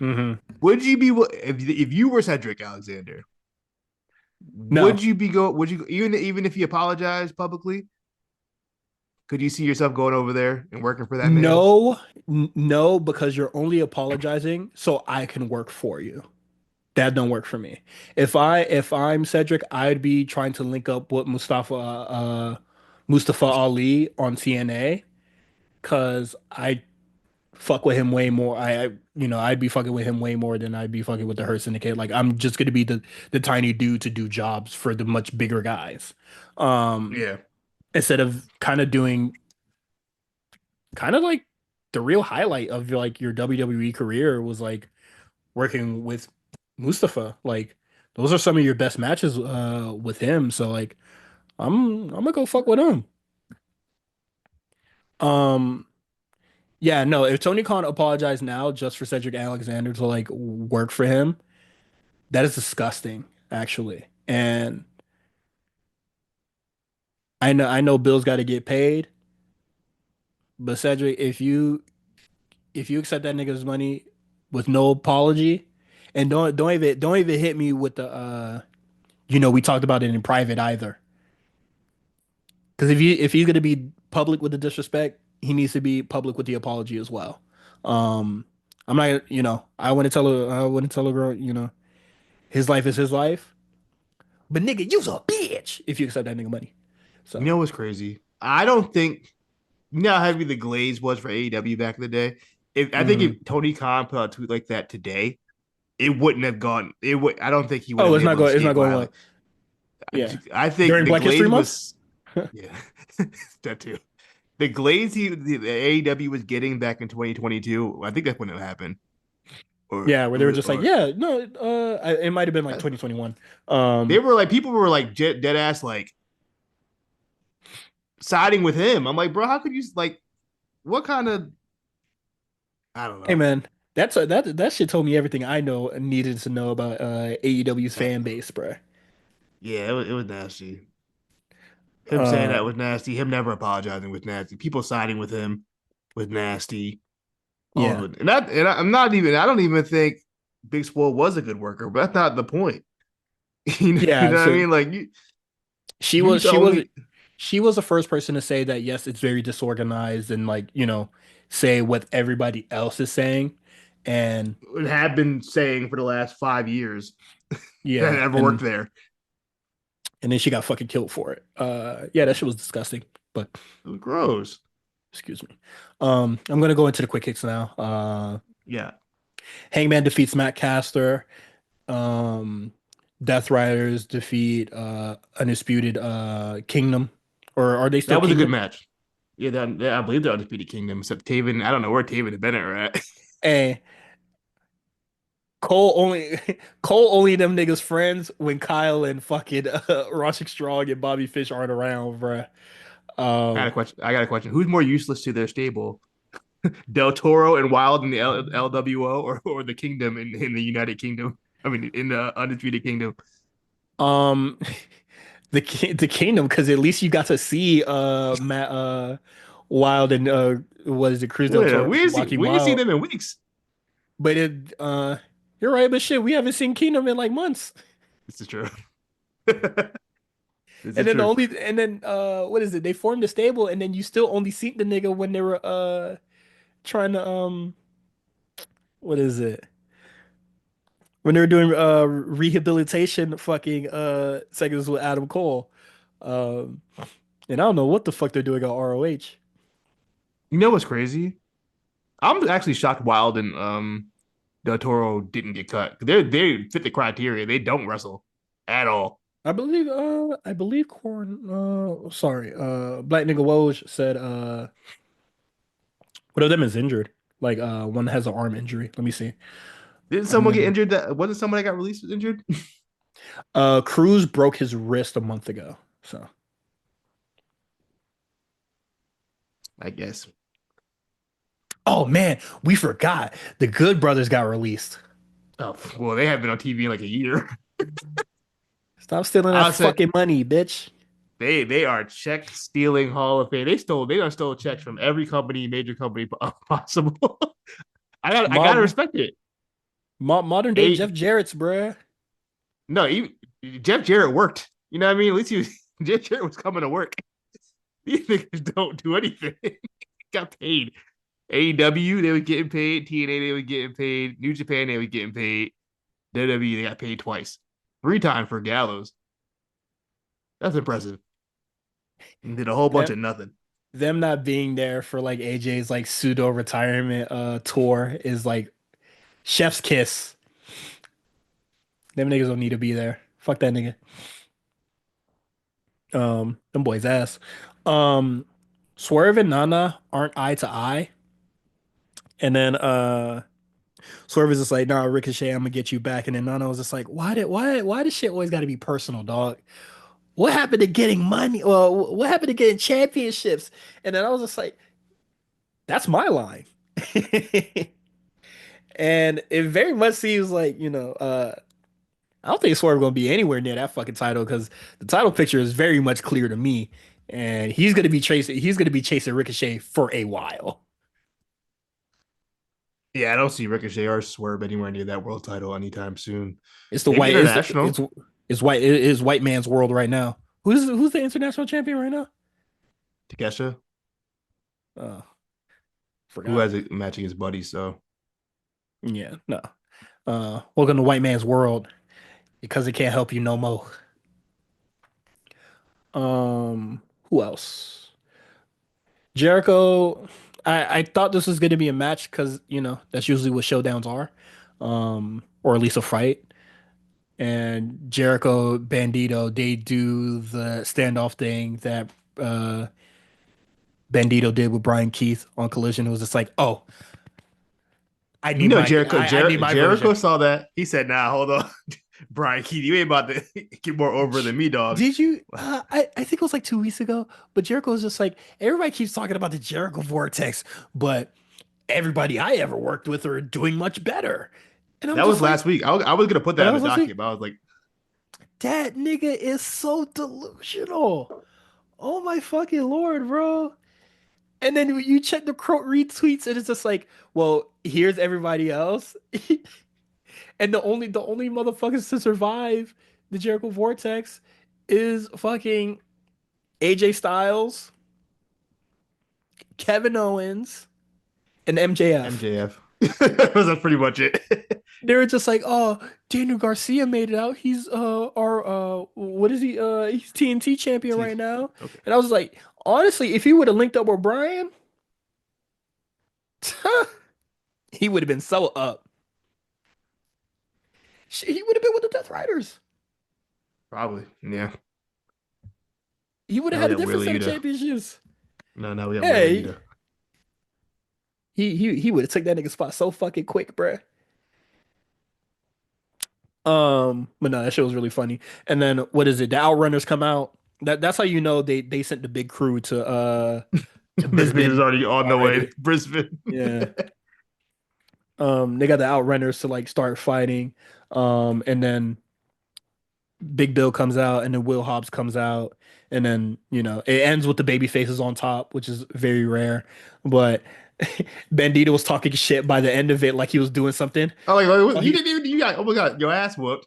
hmm Would you be if you were Cedric Alexander? No, Would you be go? Would you even if he apologized publicly? Could you see yourself going over there and working for that man? no, because you're only apologizing so I can work for you. That don't work for me. If I'm Cedric, I'd be trying to link up with Mustafa Ali on TNA because I fuck with him way more. I'd be fucking with him way more than I'd be fucking with the Hurt Syndicate. Like I'm just gonna be the tiny dude to do jobs for the much bigger guys. Um, Yeah, Instead of kind of doing kind of like the real highlight of like your WWE career was like working with Mustafa. Like those are some of your best matches with him. So like I'm gonna go fuck with him. Um yeah, no, if Tony Khan apologized now just for Cedric Alexander to like work for him, that is disgusting, actually. And I know Bill's got to get paid, but Cedric, if you accept that nigga's money with no apology, and don't even hit me with the we talked about it in private either. Because if he's gonna be public with the disrespect, he needs to be public with the apology as well. Um, I'm not, I wouldn't tell a girl, his life is his life. But nigga, you's a bitch if you accept that nigga money. you So, know what's crazy? I don't think you know how heavy the glaze was for AEW back in the day. If I think mhm. if Tony Khan put out a tweet like that today, it wouldn't have gone. It would. I don't think he would Oh, have it's been not able to going. It's skate not going by. what? Yeah. I think During the Black History glaze Month. was yeah, that too. The glaze the AEW was getting back in 2022. I think that's when it happened. Or Yeah, where they were just like, or yeah, no, it might have been like 2021. they Um, were like people were like dead ass like siding with him. I'm like, bro, how could you like what kind of I don't hey know. man, that shit told me everything I know and needed to know about AEW's That, fan base, bro. yeah, it was nasty. Him saying that Um, was nasty. Him never apologizing was nasty. People siding with him was nasty. All yeah, of it. I'm not even. I don't even think Big Swole was a good worker, but that's not the point. You yeah. know what I So mean? Like you, she you was the she was only she was the first person to say that yes, it's very disorganized and like say what everybody else is saying, and have been saying for the last 5 years that yeah, ever worked and there. and then she got fucking killed for it. Yeah, that shit was disgusting. But It was gross. excuse me. I'm gonna go into the quick hits now. Yeah, Hangman defeats Matt Caster. Um, Death Riders defeat Undisputed Kingdom, or are they still that was a good Kingdom? match. Yeah, I believe they're undefeated kingdom. Except Taven, I don't know where Taven and Bennett are at. And Cole only Cole only them niggas friends when Kyle and fucking Roderick Strong and Bobby Fish aren't around, bruh. I got Um, a question. I got a question. Who's more useless to their stable, Del Toro and Wild in the LWO, or the Kingdom in the United Kingdom? I mean, in the undefeated Kingdom. um, the Kingdom because at least you got to see Matt Wild and what is it Cruz del Well, Toro and Joaquin we ain't seen Wild, them in weeks. but you're right, but shit, we haven't seen Kingdom in like months. This is true. This And is then true. what is it? They formed a stable, and then you still only see the nigga when they were trying to what is it? When they were doing rehabilitation fucking segments with Adam Cole. Um and I don't know what the fuck they're doing on ROH. You know what's crazy? I'm actually shocked Wild and Del Toro didn't get cut. They fit the criteria. They don't wrestle at all. I believe Corn sorry, Black Nigga Woj said one of them is injured. Like one has an arm injury. Let me see. Didn't someone get Um injured? That wasn't someone that got released was injured. Cruz broke his wrist a month ago. So I guess. oh man, we forgot. The Good Brothers got released. Oh well, they have been on TV in like a year. Stop stealing that I said fucking money, bitch. they are check stealing Hall of Fame. They done stole checks from every company, major company possible. I gotta Mo respect it. Modern day A Jeff Jarrett's, bruh. no, even, Jeff Jarrett worked. You know what I mean? At least Jeff Jarrett was coming to work. These niggas don't do anything. Got paid. AEW, they were getting paid. TNA, they were getting paid. New Japan, they were getting paid. WWE, they got paid twice. 3 times for Gallows. That's impressive. And did a whole bunch Them of nothing. them not being there for like AJ's like pseudo retirement tour is like chef's kiss. Them niggas don't need to be there. Fuck that nigga. Them boys ass. Um, Swerve and Nana aren't eye to eye. And then Swerve is just like, nah, Ricochet, I'm gonna get you back. And then Nana was just like, why does shit always gotta be personal, dog? What happened to getting money? Well, what happened to getting championships? And then I was just like, that's my line. And it very much seems like, I don't think Swerve gonna be anywhere near that fucking title because the title picture is very much clear to me. And he's gonna be chasing Ricochet for a while. Yeah, I don't see Ricochet or Swerve anywhere near that world title anytime soon. It's the Maybe white international. it is white man's world right now. Who's the international champion right now? Takesha, Uh who Forgot. has it matching his buddy. So Yeah, no. Welcome to white man's world because it can't help you no more. Who else? Jericho. I thought this was gonna be a match because that's usually what showdowns are, or at least a fight. And Jericho Bandito, they do the standoff thing that uh Bandito did with Brian Keith on Collision. It was just like, oh, I need my version. Jericho saw that. He said, "Nah, hold on, Brian Keith, you ain't about to get more over than me, dog." Did you? I think it was like 2 weeks ago, but Jericho was just like, everybody keeps talking about the Jericho Vortex, but everybody I ever worked with are doing much better. And I'm That was just like, last week. I was gonna put oh, that that in the was last week. document, but I was like, That nigga is so delusional. Oh my fucking lord, bro. And then you check the quote retweets, and it's just like, well, here's everybody else. And the only motherfuckers to survive the Jericho Vortex is fucking AJ Styles, Kevin Owens, and MJF. MJF. That's pretty much it. They were just like, oh, Daniel Garcia made it out. He's our what is he? He's TNT champion right now. Okay, And I was like, honestly, if he would have linked up with Brian, he would have been so up. He would have been with the Death Riders. probably. Yeah. He would have Now we had a got different Wheeler set of Yuta. championships. No, now we got Wheeler Hey, Yuta. he would have took that nigga spot so fucking quick, bruh. But no, that shit was really funny. And then what is it? The Outrunners come out. That's how you know they sent the big crew to This nigga's Bisbee already on the way to already. Brisbane. Yeah. They got the Outrunners to like start fighting. And then Big Bill comes out, and then Will Hobbs comes out, and then it ends with the baby faces on top, which is very rare. But Bandito was talking shit by the end of it, like he was doing something. Oh, Oh, you didn't even you got oh my god, your ass whooped.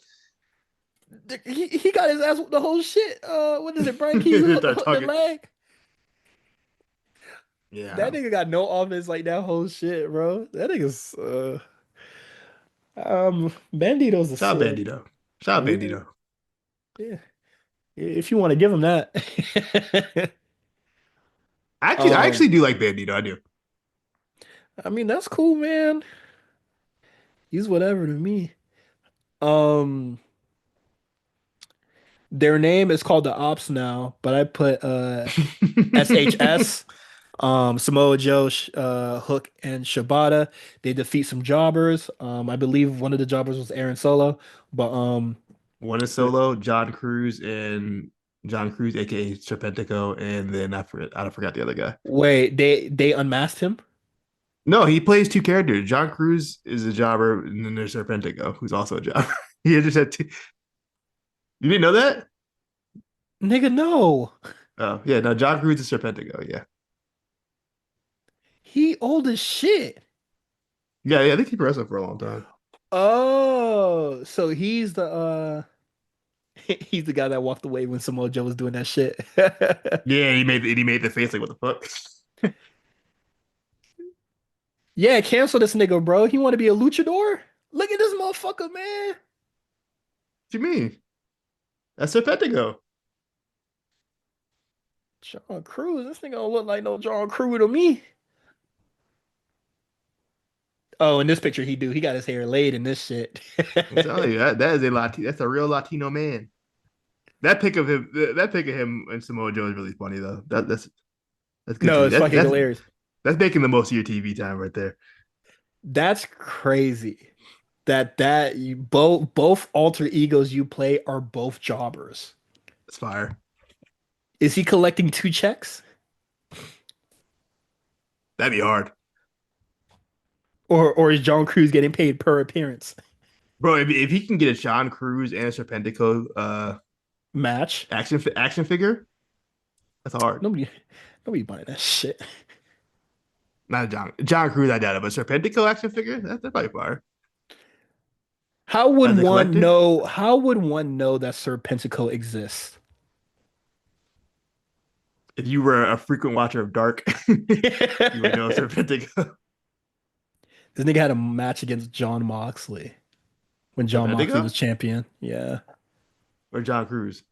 he got his ass with the whole shit. What is it? Brian Keys Start hooked the talking. leg. That Yeah. nigga got no offense like that whole shit, bro. That nigga's Bandito's a Shout out sick. Bandito. Shout out Yeah, Bandito. yeah. If you want to give him that. I Um, actually do like Bandito. I do. I mean that's cool, man. He's whatever to me. Um, Their name is called the Ops now, but I put SHS, Samoa Joe, Hook, and Shibata. They defeat some jobbers. I believe one of the jobbers was Aaron Solo, but One is Solo, John Cruz, and John Cruz, aka Serpentico, and then I forgot the other guy. wait, they unmasked him? No, he plays two characters. John Cruz is a jobber, and then there's Serpentico, who's also a jobber. He just had two. You didn't know that? Nigga, no. Oh, yeah, no, John Cruz is Serpentico. Yeah, He old as shit. yeah. I think he wrestled for a long time. Oh, so he's the he's the guy that walked away when Samoa Joe was doing that shit. Yeah, he made the face like what the fuck? What Yeah, cancel this nigga, bro. He want to be a luchador? Look at this motherfucker, man. you mean? That's Serpentico. John Cruz. This nigga don't look like no John Cruz to me. Oh, in this picture he do. He got his hair laid in this shit. I'm telling you, that is a That's a real Latino man. That pic of him and Samoa Joe is really funny though. That's good No, TV. it's fucking That's hilarious. that's making the most of your TV time right there. That's crazy. That you both alter egos you play are both jobbers. That's fire. Is he collecting two checks? That'd be hard, Or is John Cruz getting paid per appearance? bro. If he can get a Sean Cruz and a Serpentico Match. action figure, that's hard. Nobody nobody buying that shit. Not John Cruz, I doubt it, but Serpentico action figure, that's probably fire. As a collector, How would one know that Sir Pentacle exists? if you were a frequent watcher of Dark, you would know This Serpentico. nigga had a match against John Moxley when John Moxley Serpentico was champion. Yeah. or John Cruz.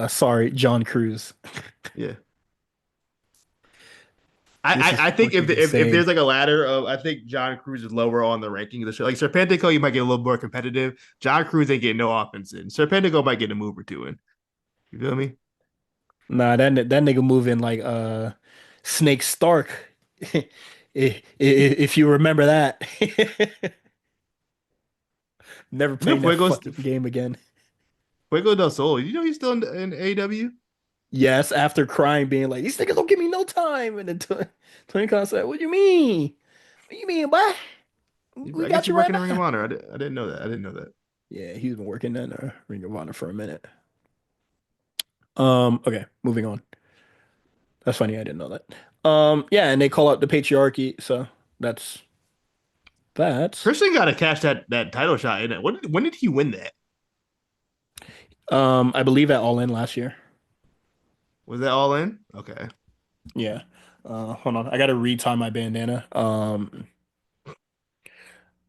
Sorry, John Cruz. Yeah. This is I think fucking if insane. there's like a ladder of I think John Cruz is lower on the ranking of the show. Like Serpentico, you might get a little more competitive. John Cruz ain't getting no offense in. Serpentico might get a move or two in. You feel me? Nah, that nigga moving like Snake Stark. If you remember that. Never You know playing that fucking game again. Fuego del Sol. You know he's still in AEW. Yes, after crying, being like, these niggas don't give me no time. And then Tony Khan said, what do you mean? What you mean, boy? We I guess got you're you right working in Ring of now. Honor. I didn't know that. I didn't know that. Yeah, he's been working in Ring of Honor for a minute. Okay, moving on. That's funny, I didn't know that. Yeah, and they call out the patriarchy, so that's that's Christian got to cash that title shot in it. When did he win that? I believe at All In last year. Was that all in? Okay. Yeah. Hold on. I gotta retie my bandana.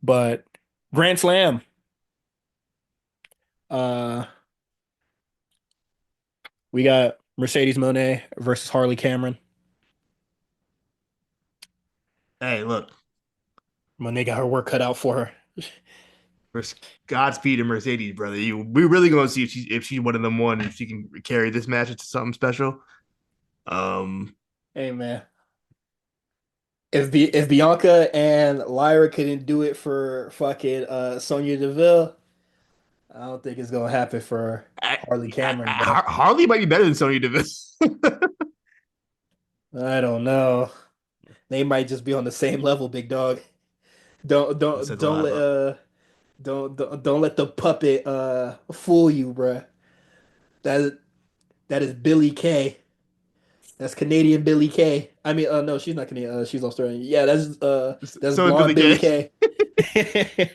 But Grand Slam. Uh we got Mercedes Moné versus Harley Cameron. Hey, look. Moné got her work cut out for her. Godspeed and Mercedes, brother. We really gonna see if she's one of them one if she can carry this match into something special. Um, Hey man. If Bianca and Lyra couldn't do it for fucking Sonya Deville, I don't think it's gonna happen for I, Harley Cameron, bro. Harley might be better than Sonya Deville. I don't know. They might just be on the same level, big dog. That says a lot about. Don't let the puppet fool you, bruh. That is that is Billy Kay. That's Canadian Billy Kay. I mean, no, she's not Canadian. She's Australian. Yeah, that's So is Billy blonde Billy Kay. Kay.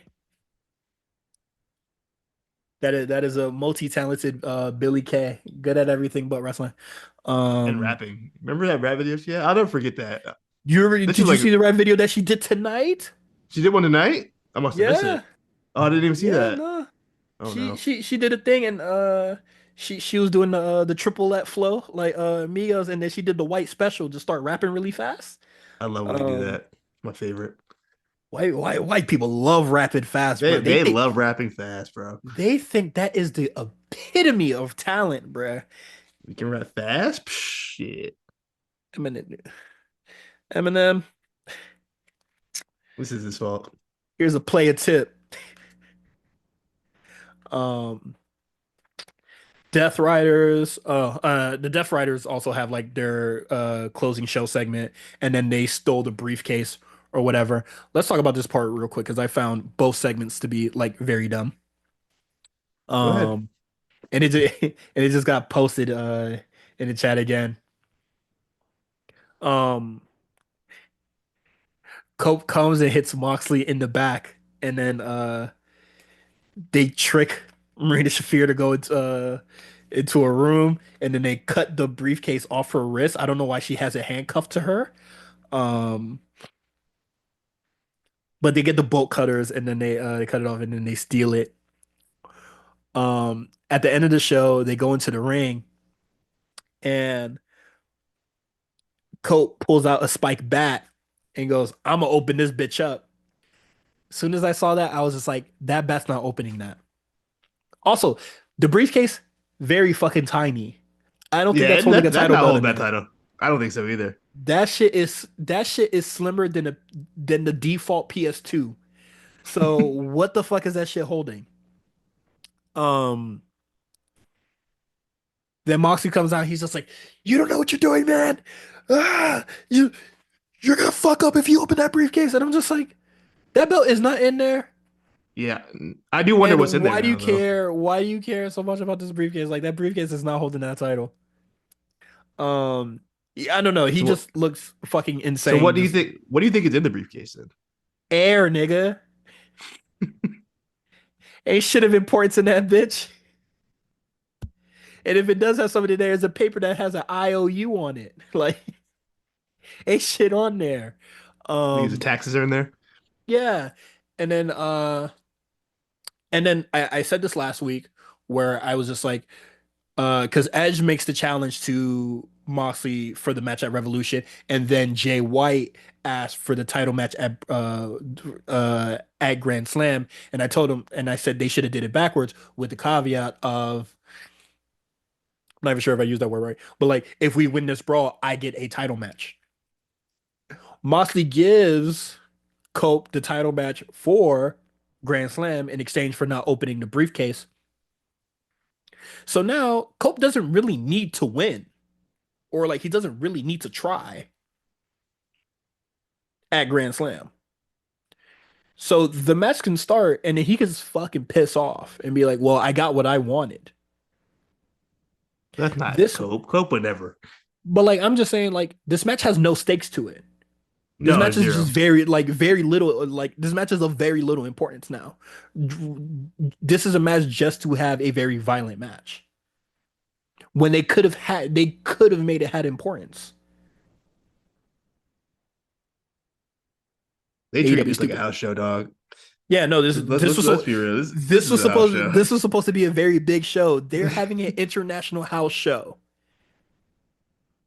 That is a multi-talented Billy Kay. Good at everything but wrestling. And Um, rapping. Remember that rap video? Yeah, I'll never forget that. This is did you like see the rap video that she did tonight? she did one tonight. I must have missed Yeah. it. Oh, I didn't even see Yeah, that. no. Oh no, She did a thing and she was doing the triplet flow like Migos and then she did the white special to start rapping really fast. I love when they do Um that. My favorite. White people love rapid fast, They bro. they love rapping fast, bro. They think that is the epitome of talent, bro. We can rap fast. Psh, shit. Eminem, Eminem, This is his fault. here's a player tip. Um, Death Riders, the Death Riders also have like their closing show segment, and then they stole the briefcase or whatever. Let's talk about this part real quick because I found both segments to be like very dumb. Go ahead. Um, and and it just got posted in the chat again. Um, Cope comes and hits Moxley in the back, and then they trick Marina Shafir to go into a room, and then they cut the briefcase off her wrist. I don't know why she has it handcuffed to her. Um, but they get the bolt cutters, and then they cut it off, and then they steal it. At the end of the show, they go into the ring, and Cope pulls out a spike bat and goes, "I'm gonna open this bitch up." As soon as I saw that, I was just like, "That bat's not opening that." Also, the briefcase very fucking tiny. I don't think Yeah, that's and holding a that's title not belt holding in that there. title. I don't think so either. That shit is slimmer than the default PS2. So what the fuck is that shit holding? Um, then Moxley comes out, he's just like, "You don't know what you're doing, man. Ah, you're gonna fuck up if you open that briefcase." And I'm just like, that belt is not in there. Yeah, I do wonder what's And in there why do you now, though. care? Why do you care so much about this briefcase? Like that briefcase is not holding that title. Yeah, I don't know. He So what? just looks fucking So what insane. do you Just think? What do you think is in the briefcase then? air, nigga. Ain't shit of importance in that bitch. And if it does have somebody there, it's a paper that has an IOU on it. Like, ain't shit on there. These Um, taxes are in there. yeah. And then I said this last week where I was just like, because Edge makes the challenge to Moxley for the match at Revolution, and then Jay White asked for the title match at Grand Slam, and I told him, and I said they should have did it backwards with the caveat of I'm not even sure if I used that word right, but like if we win this brawl, I get a title match. Moxley gives Cope the title match for Grand Slam in exchange for not opening the briefcase. So now Cope doesn't really need to win, or like he doesn't really need to try at Grand Slam. So the match can start and then he can just fucking piss off and be like, "Well, I got what I wanted." That's not This, Cope. Cope would never. but like I'm just saying, like this match has no stakes to it. This No, match is just zero. very little. Like this match is of very little importance now. This is a match just to have a very violent match when they could have made it had importance. They treat AEW this like a stupid. house show, dog. Yeah, no, Let's be real. This is a house show. this was supposed to be a very big show. They're having an international house show,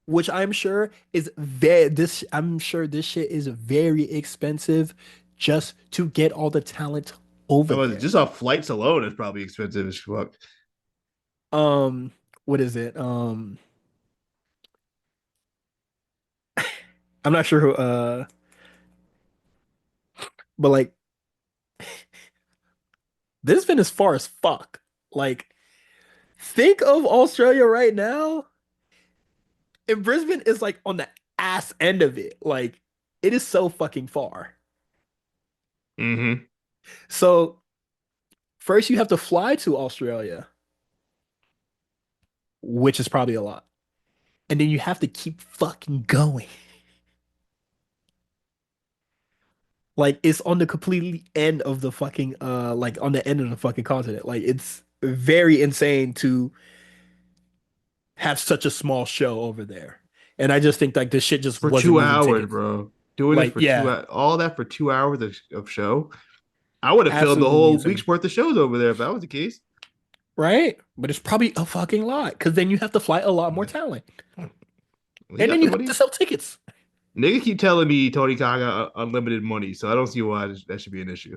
which I'm sure is very this I'm sure this shit is very expensive just to get all the talent over How was it? there. Just off flights alone is probably expensive as fuck. Um, what is it? I'm not sure who but like this has been as far as fuck. Like think of Australia right now, and Brisbane is like on the ass end of it. Like it is so fucking far. Mm-hmm. So first you have to fly to Australia, which is probably a lot. And then you have to keep fucking going. Like it's on the completely end of the fucking like on the end of the fucking continent. Like it's very insane to have such a small show over there. And I just think like this shit just For wasn't two moving hours, tickets. bro. Doing this Like for yeah, all that for 2 hours of show. I would have filled the absolutely whole insane. week's worth of shows over there if that was the case. Right? But it's probably a fucking lot because then you have to fly a lot more talent. He And got then the you have to money. sell tickets. Niggas keep telling me Tony Khan got unlimited money, so I don't see why that should be an issue.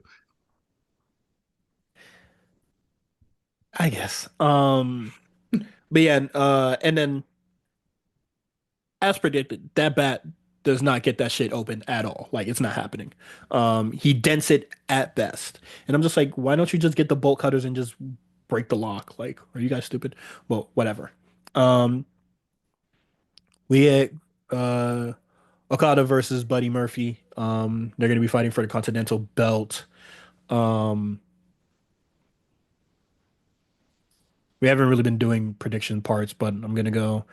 I guess. But yeah, and then as predicted, that bat does not get that shit open at all. Like it's not happening. He dents it at best. And I'm just like, why don't you just get the bolt cutters and just break the lock? Like, are you guys stupid? Well, whatever. Um, we get uh Okada versus Buddy Murphy. They're gonna be fighting for the Continental Belt. Um, we haven't really been doing prediction parts, but I'm gonna go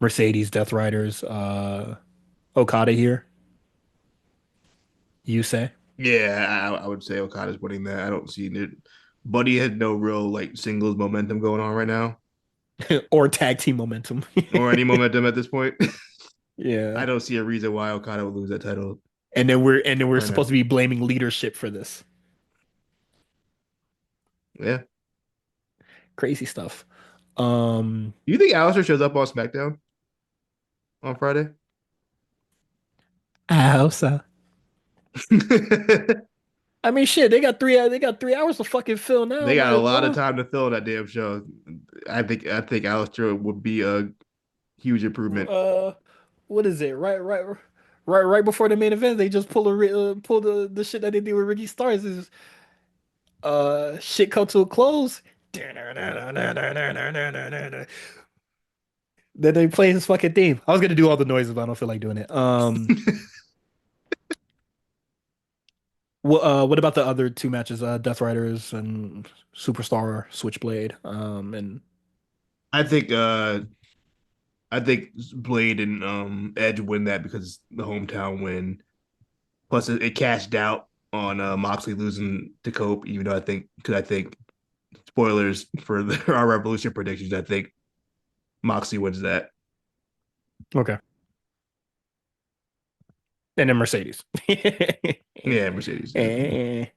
Mercedes Death Riders, Okada here. You say? Yeah, I would say Okada's winning that. I don't see it. Buddy had no real like singles momentum going on right now, Or tag team momentum. or any momentum at this point. Yeah. I don't see a reason why Okada would lose that title And then we're right now. supposed to be blaming leadership for this. Yeah. Crazy stuff. Um, Do you think Alistair shows up on SmackDown on Friday? I hope so. I mean, shit, they got 3 hours to fucking fill now. They got Might a as lot of well. time to fill that damn show. I think Alistair would be a huge improvement. Uh, what is it? Right before the main event, they just pull the shit that they did with Ricky Starks is shit come to a close. Then they play his fucking theme. I was gonna do all the noises, but I don't feel like doing it. What about the other two matches? Death Riders and Superstar Switchblade. And I think Blade and Edge win that because the hometown win. Plus, it cashed out on Moxley losing to Cope. Even though I think spoilers for our Revolution predictions. I think Moxley wins that. okay, and then Mercedes. Yeah, Mercedes. Yeah. And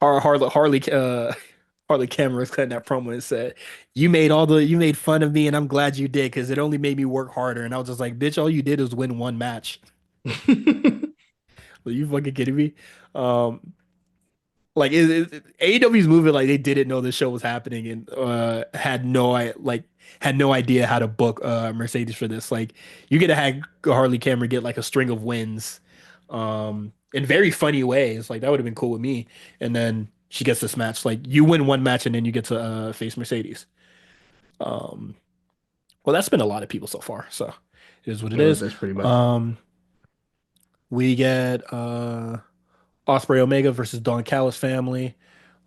Harley Cameron's cutting that promo and said, you made fun of me, and I'm glad you did because it only made me work harder." And I was just like, "Bitch, all you did was win one match. Are you fucking kidding me?" Um, like AEW's moving like they didn't know the show was happening and had no idea how to book Mercedes for this. Like you get to have Harley Cameron get like a string of wins in very funny ways. Like that would have been cool with me. And then she gets this match. Like you win one match and then you get to face Mercedes. Um well that's been a lot of people so far. So it is what it Well, is. that's pretty much. Um we get Osprey Omega versus Don Callis family.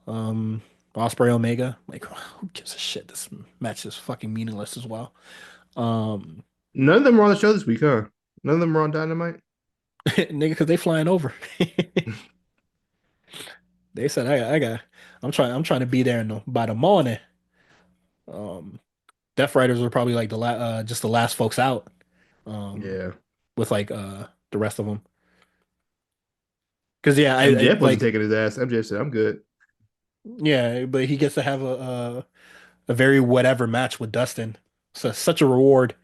Um, Osprey Omega, like who gives a shit? This match is fucking meaningless as well. Um, None of them were on the show this week, huh? None of them were on Dynamite. nigga, because they flying over. They said I'm trying to be there in by the morning. Um, Death Riders were probably like just the last folks out. Um, Yeah. with like the rest of them. Because yeah, I MJF wasn't like taking his ass. MJF said, "I'm good." yeah, but he gets to have a very whatever match with Dustin. So such a reward.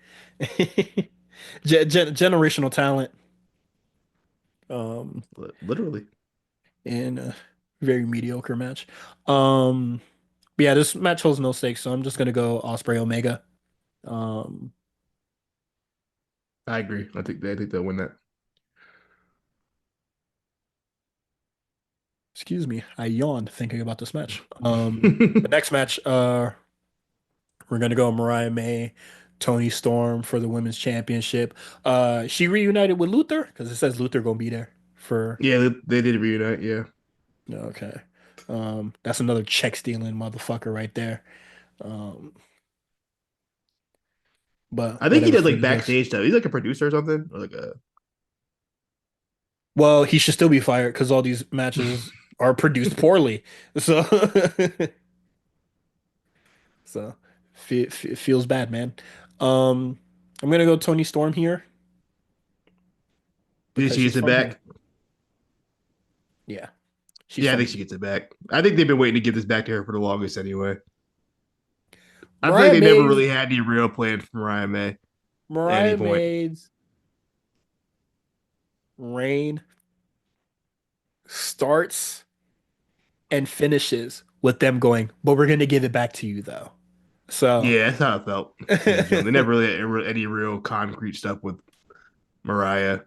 Generational talent. Um, Literally. in a very mediocre match. Um, but yeah, this match holds no stakes, so I'm just gonna go Osprey Omega. Um, I agree. I think they'll win that. excuse me, I yawned thinking about this match. The next match, we're gonna go Mariah May, Tony Storm for the women's championship. She reunited with Luther because it says Luther gonna be there for. Yeah, they did reunite. Yeah. Okay. That's another check stealing motherfucker right there. Um, but I think he whatever does for like you guys. backstage stuff. He's like a producer or something, or like a. Well, he should still be fired because all these matches are produced poorly. So, so feels bad, man. Um, I'm gonna go Tony Storm here Did because she she's gets it from here. back? Yeah, she's Yeah, I from think she here. gets it back. I think they've been waiting to give this back to her for the longest anyway. I feel like Mariah they never May's really had any real plan for Mariah May at any Mariah point. May's reign starts and finishes with them going, but we're gonna give it back to you though. So Yeah, that's how I felt from the jump. They never really had any real concrete stuff with Mariah.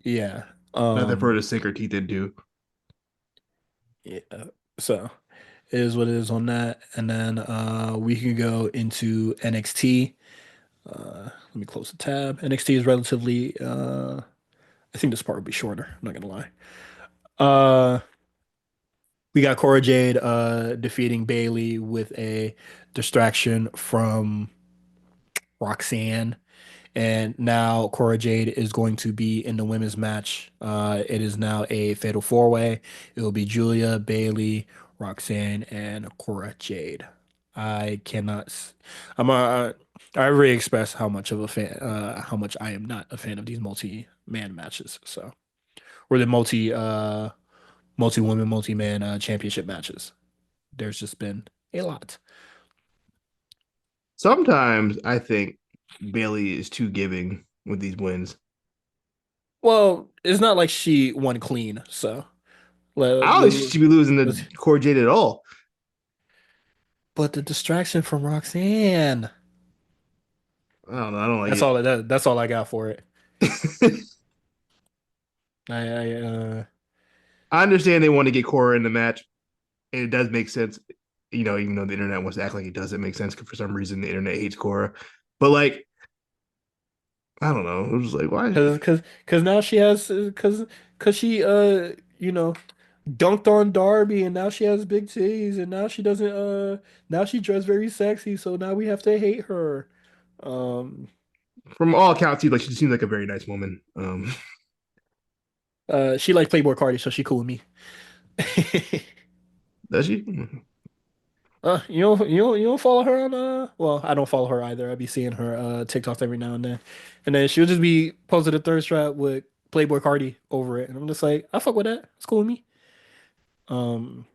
yeah. Nothing for her Um to sink her teeth into. yeah. So it is what it is on that. And then we can go into NXT. Let me close the tab. NXT is relatively I think this part will be shorter, I'm not gonna lie. Uh we got Cora Jade defeating Bailey with a distraction from Roxanne. And now Cora Jade is going to be in the women's match. It is now a fatal four way. It will be Julia, Bailey, Roxanne, and Cora Jade. I cannot. I'm I already expressed how much of a fan, how much I am not a fan of these multi-man matches. So, or the multi-woman, multi-man championship matches. There's just been a lot. Sometimes I think Bailey is too giving with these wins. Well, it's not like she won clean, so. I don't think she should be losing to Let's Core Jade at all. But the distraction from Roxanne. I don't know. I don't like That's all I got for it. it. I I understand they want to get Cora in the match, and it does make sense. You know, even though the internet wants to act like it doesn't make sense, for some reason the internet hates Cora. But like, I don't know. It was like, why? cause now she has cause she you know dunked on Darby and now she has big titties and now she doesn't now she dressed very sexy so now we have to hate her. Um From all accounts, she seems like a very nice woman. she likes Playboy Cardi so she cool with me. Does she? You don't follow her on well, I don't follow her either. I be seeing her TikToks every now and then. And then she'll just be posted a thirst trap with Playboy Cardi over it. And I'm just like, I fuck with that. It's cool with me. Um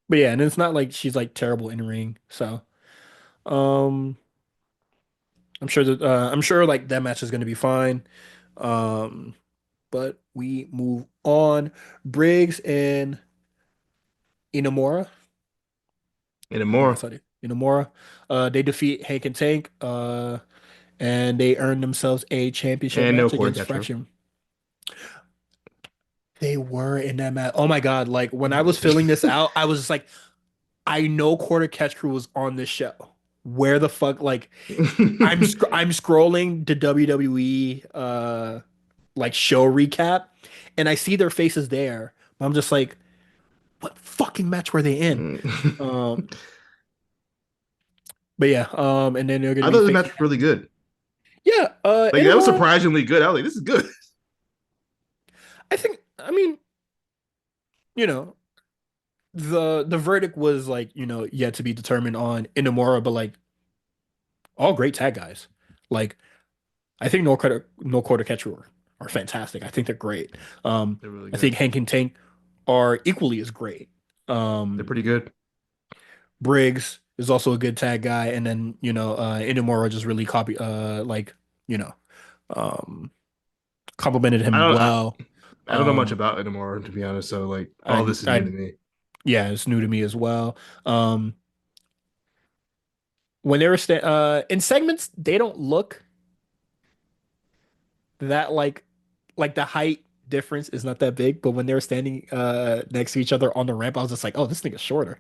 but yeah, and it's not like she's like terrible in the ring. So um I'm sure like that match is gonna be fine. Um but we move on. Briggs and Inamura. And I think that's more. how they Inamura. They defeat Hank and Tank. And they earned themselves a championship And no match Core against Catcher. Fraction. They were in that match. Oh my God. Like when I was filling this out, I was just like, I know Quarter Catch Crew was on this show. Where the fuck? Like I'm scrolling the WWE like show recap and I see their faces there. But I'm just like, what fucking match were they in? Um, but yeah, and then they're gonna I be thought the facing. match was really good. Yeah, Like that was Inamura. surprisingly good. I was like, this is good. I mean, you know, the verdict was like, yet to be determined on Inamura, but like all great tag guys. Like I think no quarter catcher are fantastic. I think they're great. Um, They're really I think good. Hank and Tank are equally as great. They're Um, pretty good. Briggs is also a good tag guy, and then Inamura just really you know um complimented I him don't. well. I don't know much Um, about it anymore, to be honest. So like, all I this is new to I me. yeah, it's new to me as well. Um, when they were in segments, they don't look that like the height difference is not that big, but when they were standing next to each other on the ramp, I was just like, oh, this nigga's shorter,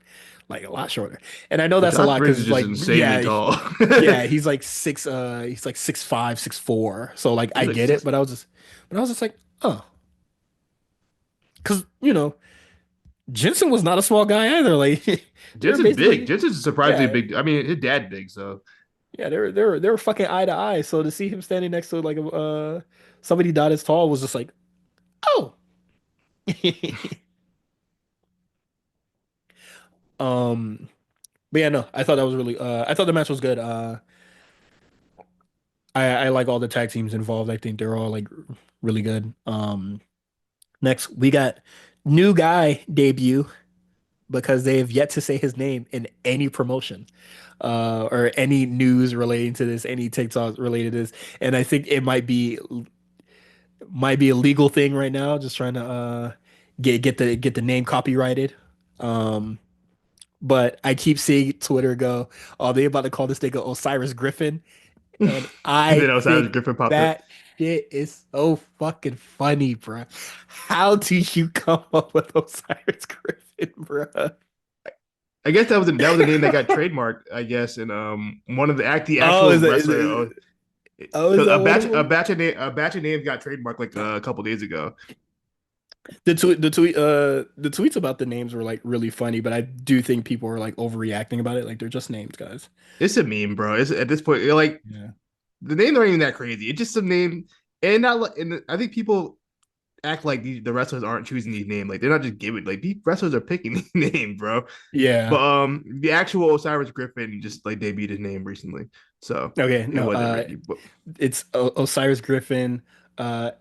like a lot shorter. And I know But that's a Josh lot Briggs is because just like insanely tall. yeah, he's like 6'5", 6'4". So like I He's like get it, six. but I was just like, oh, because Jensen was not a small guy either. Like they were Jensen's big. basically Jensen's surprisingly yeah. big. I mean, his dad big, so Yeah, they were fucking eye to eye. So to see him standing next to like somebody not as tall was just like, oh. Um, but yeah, no, I thought that was really I thought the match was good. I like all the tag teams involved. I think they're all like really good. Next we got new guy debut because they have yet to say his name in any promotion. Or any news relating to this, any TikTok related to this. And I think it might be Might be a legal thing right now, just trying to get the name copyrighted. Um, but I keep seeing Twitter go, "Oh, they about to call this nigga Osiris Griffin," and And I then Osiris think Griffin popped up. that shit is so fucking funny, bruh. How did you come up with Osiris Griffin, bruh? I guess that was a name that got trademarked. I guess, and one of the Oh, actual is that is wrestler, it? Oh, is because that one of them? a batch of names got trademarked like a couple days ago. The tweets about the names were like really funny, but I do think people are like overreacting about it. Like they're just names, guys. It's a meme, bro. It's at this point, like Yeah. the names aren't even that crazy. It's just some name, and not like. And I think people act like the wrestlers aren't choosing these names. Like they're not just giving. Like these wrestlers are picking these names, bro. But Yeah. the actual Osiris Griffin just like debuted his name recently, so Okay. it No. wasn't Ricky. But It's Osiris Griffin, uh,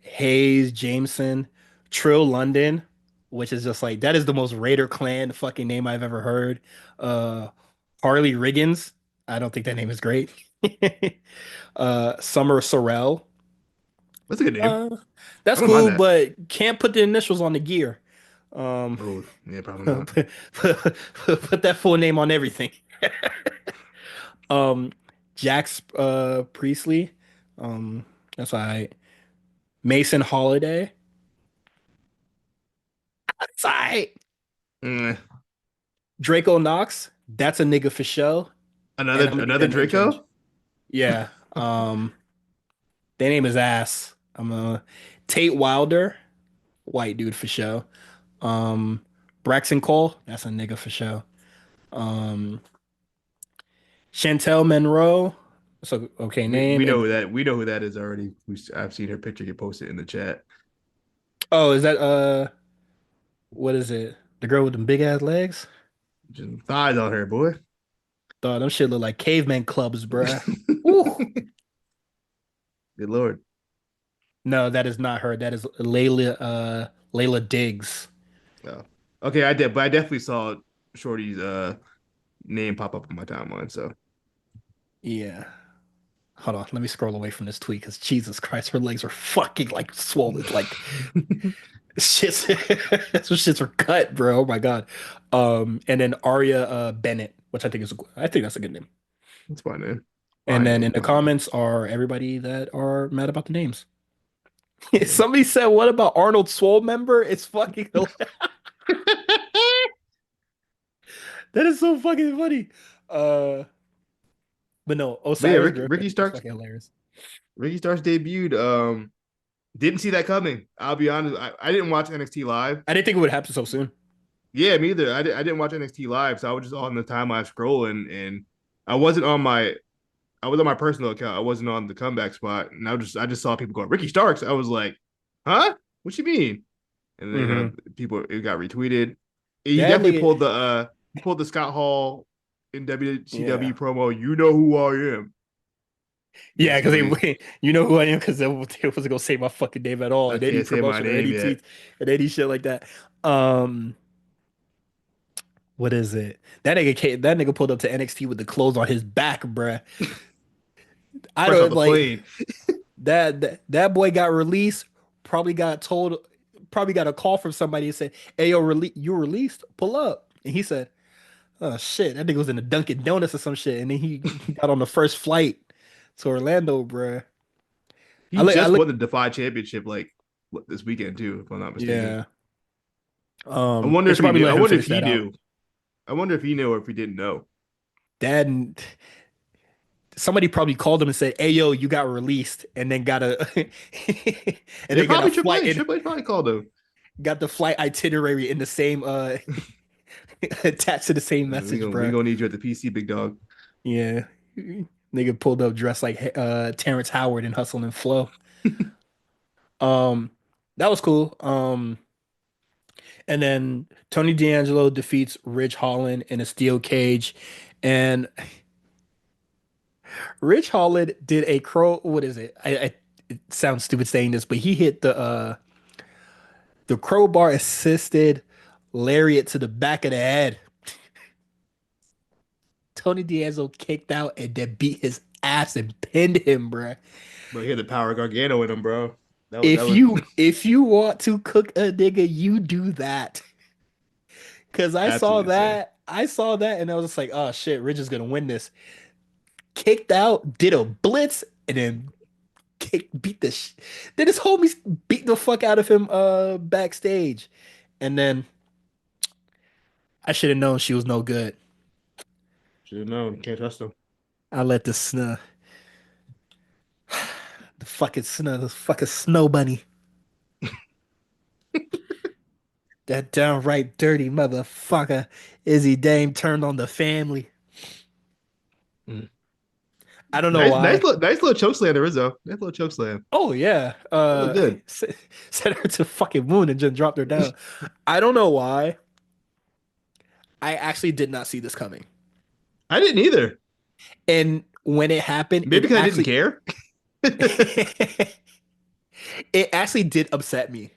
Hayes Jameson, Trill London, which is just like that is the most Raider Clan fucking name I've ever heard. Uh, Harley Riggins. I don't think that name is great. Summer Sorrell. that's a good name. Uh, I that's don't mind cool, that. but can't put the initials on the gear. Um, Oh yeah, probably not. put, put that full name on everything. Um, Jax Priestley. That's all right. Mason Holiday. That's all right. Mm. Draco Knox. That's a nigga for show. And I'm gonna need Another that name change. Draco. Yeah. Their name is ass. I'm Tate Wilder, white dude for show. Braxton Cole, that's a nigga for show. Um, Chantel Monroe, that's a okay We name. And we know who that is already. I've seen her picture get posted in the chat. oh, is that what is it? The girl with them big ass legs? Just thighs on her, boy. Thought them shit look like caveman clubs, bruh. Ooh. Good lord. No, that is not her. That is Layla Diggs. Oh. Okay, I did, but I definitely saw Shorty's name pop up on my timeline. So Yeah. Hold on, let me scroll away from this tweet because Jesus Christ, her legs are fucking like swollen. Like shits, some shits are cut, bro. Oh my God. And then Aria Bennett, which I think that's a good name. it's fine, man. And Fine then name, in the fine name. comments are everybody that are mad about the names. Yeah. Somebody said, "What about Arnold Swole member?" It's fucking that is so fucking funny. Uh, but no, But yeah, Osiris Griffin is fucking hilarious. Ricky Starks debuted. Didn't see that coming. I'll be honest. I didn't watch NXT live. I didn't think it would happen so soon. Yeah, me either. I didn't watch NXT live, so I was just on the timeline scrolling, and I wasn't on my I was on my personal account. I wasn't on the comeback spot, and I just saw people going Ricky Starks. I was like, huh? What you mean? And then Hmm. people it got retweeted. He That definitely nigga, pulled the Scott Hall in yeah. WCW promo. You know who I am. Yeah, That's because crazy. you know who I am because they wasn't gonna say my fucking name at all I in any can't say my promotion or name any yet. tweets and any shit like that. Um, what is it? That nigga pulled up to NXT with the clothes on his back, bruh. I Fresh off don't the like plane. that boy got released. Probably got told. Probably got a call from somebody and said, "Hey, you released. Pull up." And he said, "Oh shit, that nigga was in a Dunkin' Donuts or some shit." And then he got on the first flight to Orlando, bruh. He I just look. won the Defy Championship like this weekend too, if I'm not mistaken. Yeah. I wonder They if should he probably knew. let him finish that out. I wonder if he knew or if he didn't know. Dad, somebody probably called him and said, "Hey, yo, you got released," and then got a, and It then got a probably Triple flight H. and Triple H probably called him. got the flight itinerary in the same attached to the same message, We bro. gonna need you at the PC, big dog. Yeah, nigga pulled up dressed like Terrence Howard in Hustle and Flow. Um, that was cool. And then Tony D'Angelo defeats Ridge Holland in a steel cage, and Rich Holland did a crow. What is it? It sounds stupid saying this, but he hit the crowbar assisted lariat to the back of the head. Tony D'Angelo kicked out and then beat his ass and pinned him, bruh. But he had the power of Gargano in him, bro. that If was you want to cook a nigga, you do that. Cause absolutely insane. I saw that, and I was just like, oh shit, Ridge is gonna win this. Kicked out, did a blitz, and then beat the then his homies beat the fuck out of him backstage. And then I should have known she was no good. Should have known. Can't trust him. I let the fucking snow bunny. That downright dirty motherfucker. Izzy Dame turned on the family. Mm. I don't know why. Nice little choke slam to Rizzo. Nice little choke slam. Oh yeah. That looked good. Sent her to the fucking moon and just dropped her down. I don't know why. I actually did not see this coming. I didn't either. And when it happened, Maybe because I didn't care. it actually did upset me.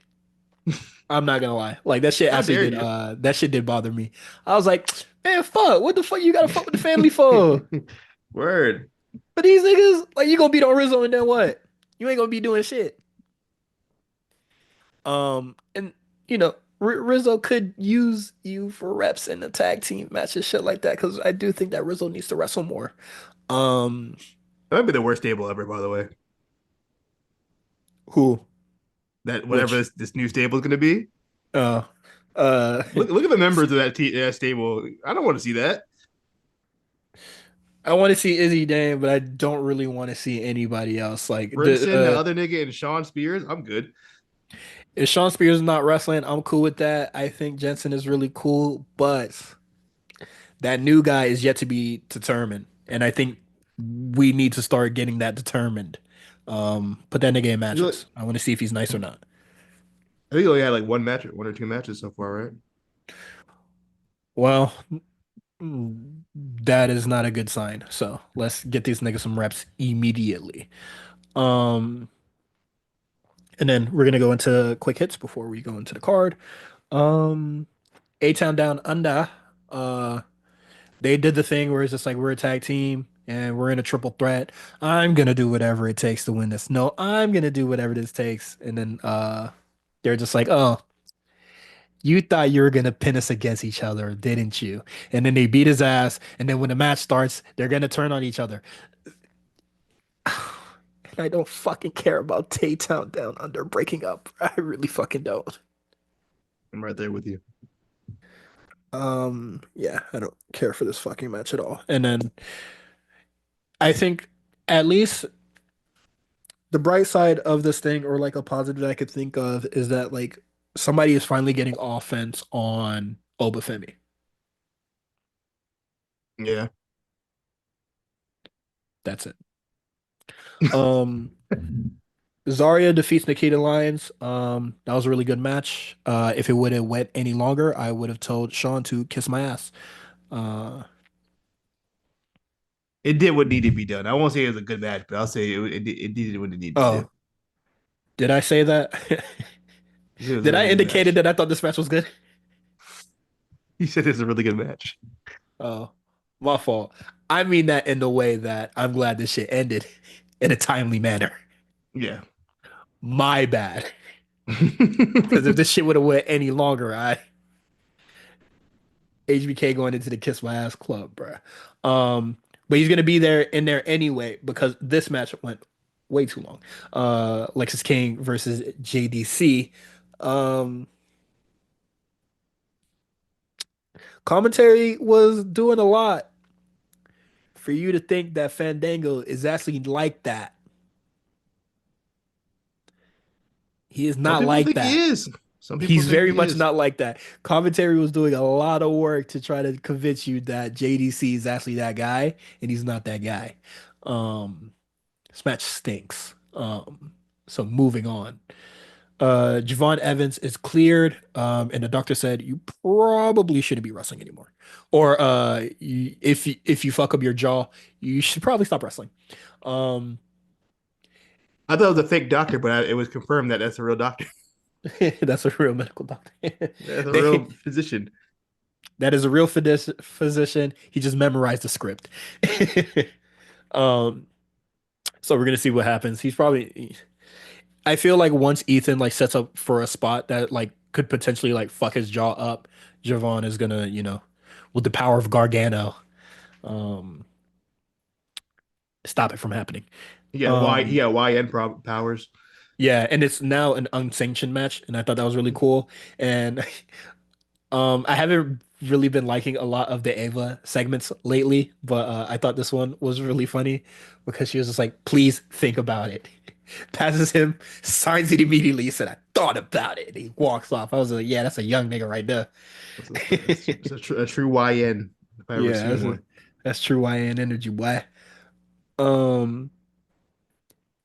I'm not gonna lie. Like that shit How actually dare did you? that shit did bother me. I was like, man, fuck, what the fuck you gotta fuck with the family for? Word. But these niggas, like you gonna beat on Rizzo and then what? You ain't gonna be doing shit. And you know, Rizzo could use you for reps in the tag team matches, shit like that. Because I do think that Rizzo needs to wrestle more. Um, That might be the worst stable ever, by the way. who? That whatever Which? this new stable is going to be. Uh, uh, Look at the members of that stable. I don't want to see that. I want to see Izzy Dame, but I don't really want to see anybody else. Like Brimson, the other nigga, and Sean Spears. I'm good. if Sean Spears is not wrestling, I'm cool with that. I think Jensen is really cool, but that new guy is yet to be determined, and I think we need to start getting that determined. Put that nigga in matches. I want to see if he's nice or not. I think he only had like one match, one or two matches so far, right? Well, that is not a good sign. So let's get these niggas some reps immediately. Um, and then we're gonna go into quick hits before we go into the card. Um, A Town Down Under. Uh, they did the thing where it's just like we're a tag team and we're in a triple threat. I'm gonna do whatever it takes to win this. No, I'm gonna do whatever this takes. And then they're just like, oh, you thought you were gonna pin us against each other, didn't you? And then they beat his ass. And then when the match starts, they're gonna turn on each other. And I don't fucking care about Tay-Town Down Under breaking up. I really fucking don't. I'm right there with you. Yeah, I don't care for this fucking match at all. And then I think at least the bright side of this thing, or like a positive that I could think of, is that like somebody is finally getting offense on Obafemi. Yeah. That's it. Um, Zarya defeats Nikita Lyons. That was a really good match. If it would have went any longer, I would have told Sean to kiss my ass. Uh, It did what needed to be done. I won't say it was a good match, but I'll say it did what it needed to do. oh, did I say that? You said it was a Did I really good indicated match. that I thought this match was good? You said it was a really good match. Oh, my fault. I mean that in the way that I'm glad this shit ended in a timely manner. Yeah. My bad. Because if this shit would have went any longer, I HBK going into the kiss my ass club, bruh. But he's gonna be there in there anyway because this match went way too long. Lexus King versus JDC. Um, Commentary was doing a lot for you to think that Fandango is actually like that. He is Some not people like think he that. is. Some people He's think very he much is. not like that. Commentary was doing a lot of work to try to convince you that JDC is actually that guy, and he's not that guy. Um, this match stinks. So moving on. Javon Evans is cleared, and the doctor said you probably shouldn't be wrestling anymore. Or if you fuck up your jaw, you should probably stop wrestling. Um, I thought it was a fake doctor, but it was confirmed that that's a real doctor. that's a real medical doctor. That's a They real physician. That is a real physician. He just memorized the script. Um, so we're gonna see what happens. He's probably. I feel like once Ethan like sets up for a spot that like could potentially like fuck his jaw up, Javon is gonna, with the power of Gargano, um, stop it from happening. He Um, got powers. yeah, and it's now an unsanctioned match, and I thought that was really cool. And I haven't really been liking a lot of the Ava segments lately, but I thought this one was really funny because she was just like, "Please think about it." Passes him, signs it immediately. He said, "I thought about it." And he walks off. I was like, "Yeah, that's a young nigga right there." A true YN if I ever Yeah, seen one. that's true YN energy, boy. Um,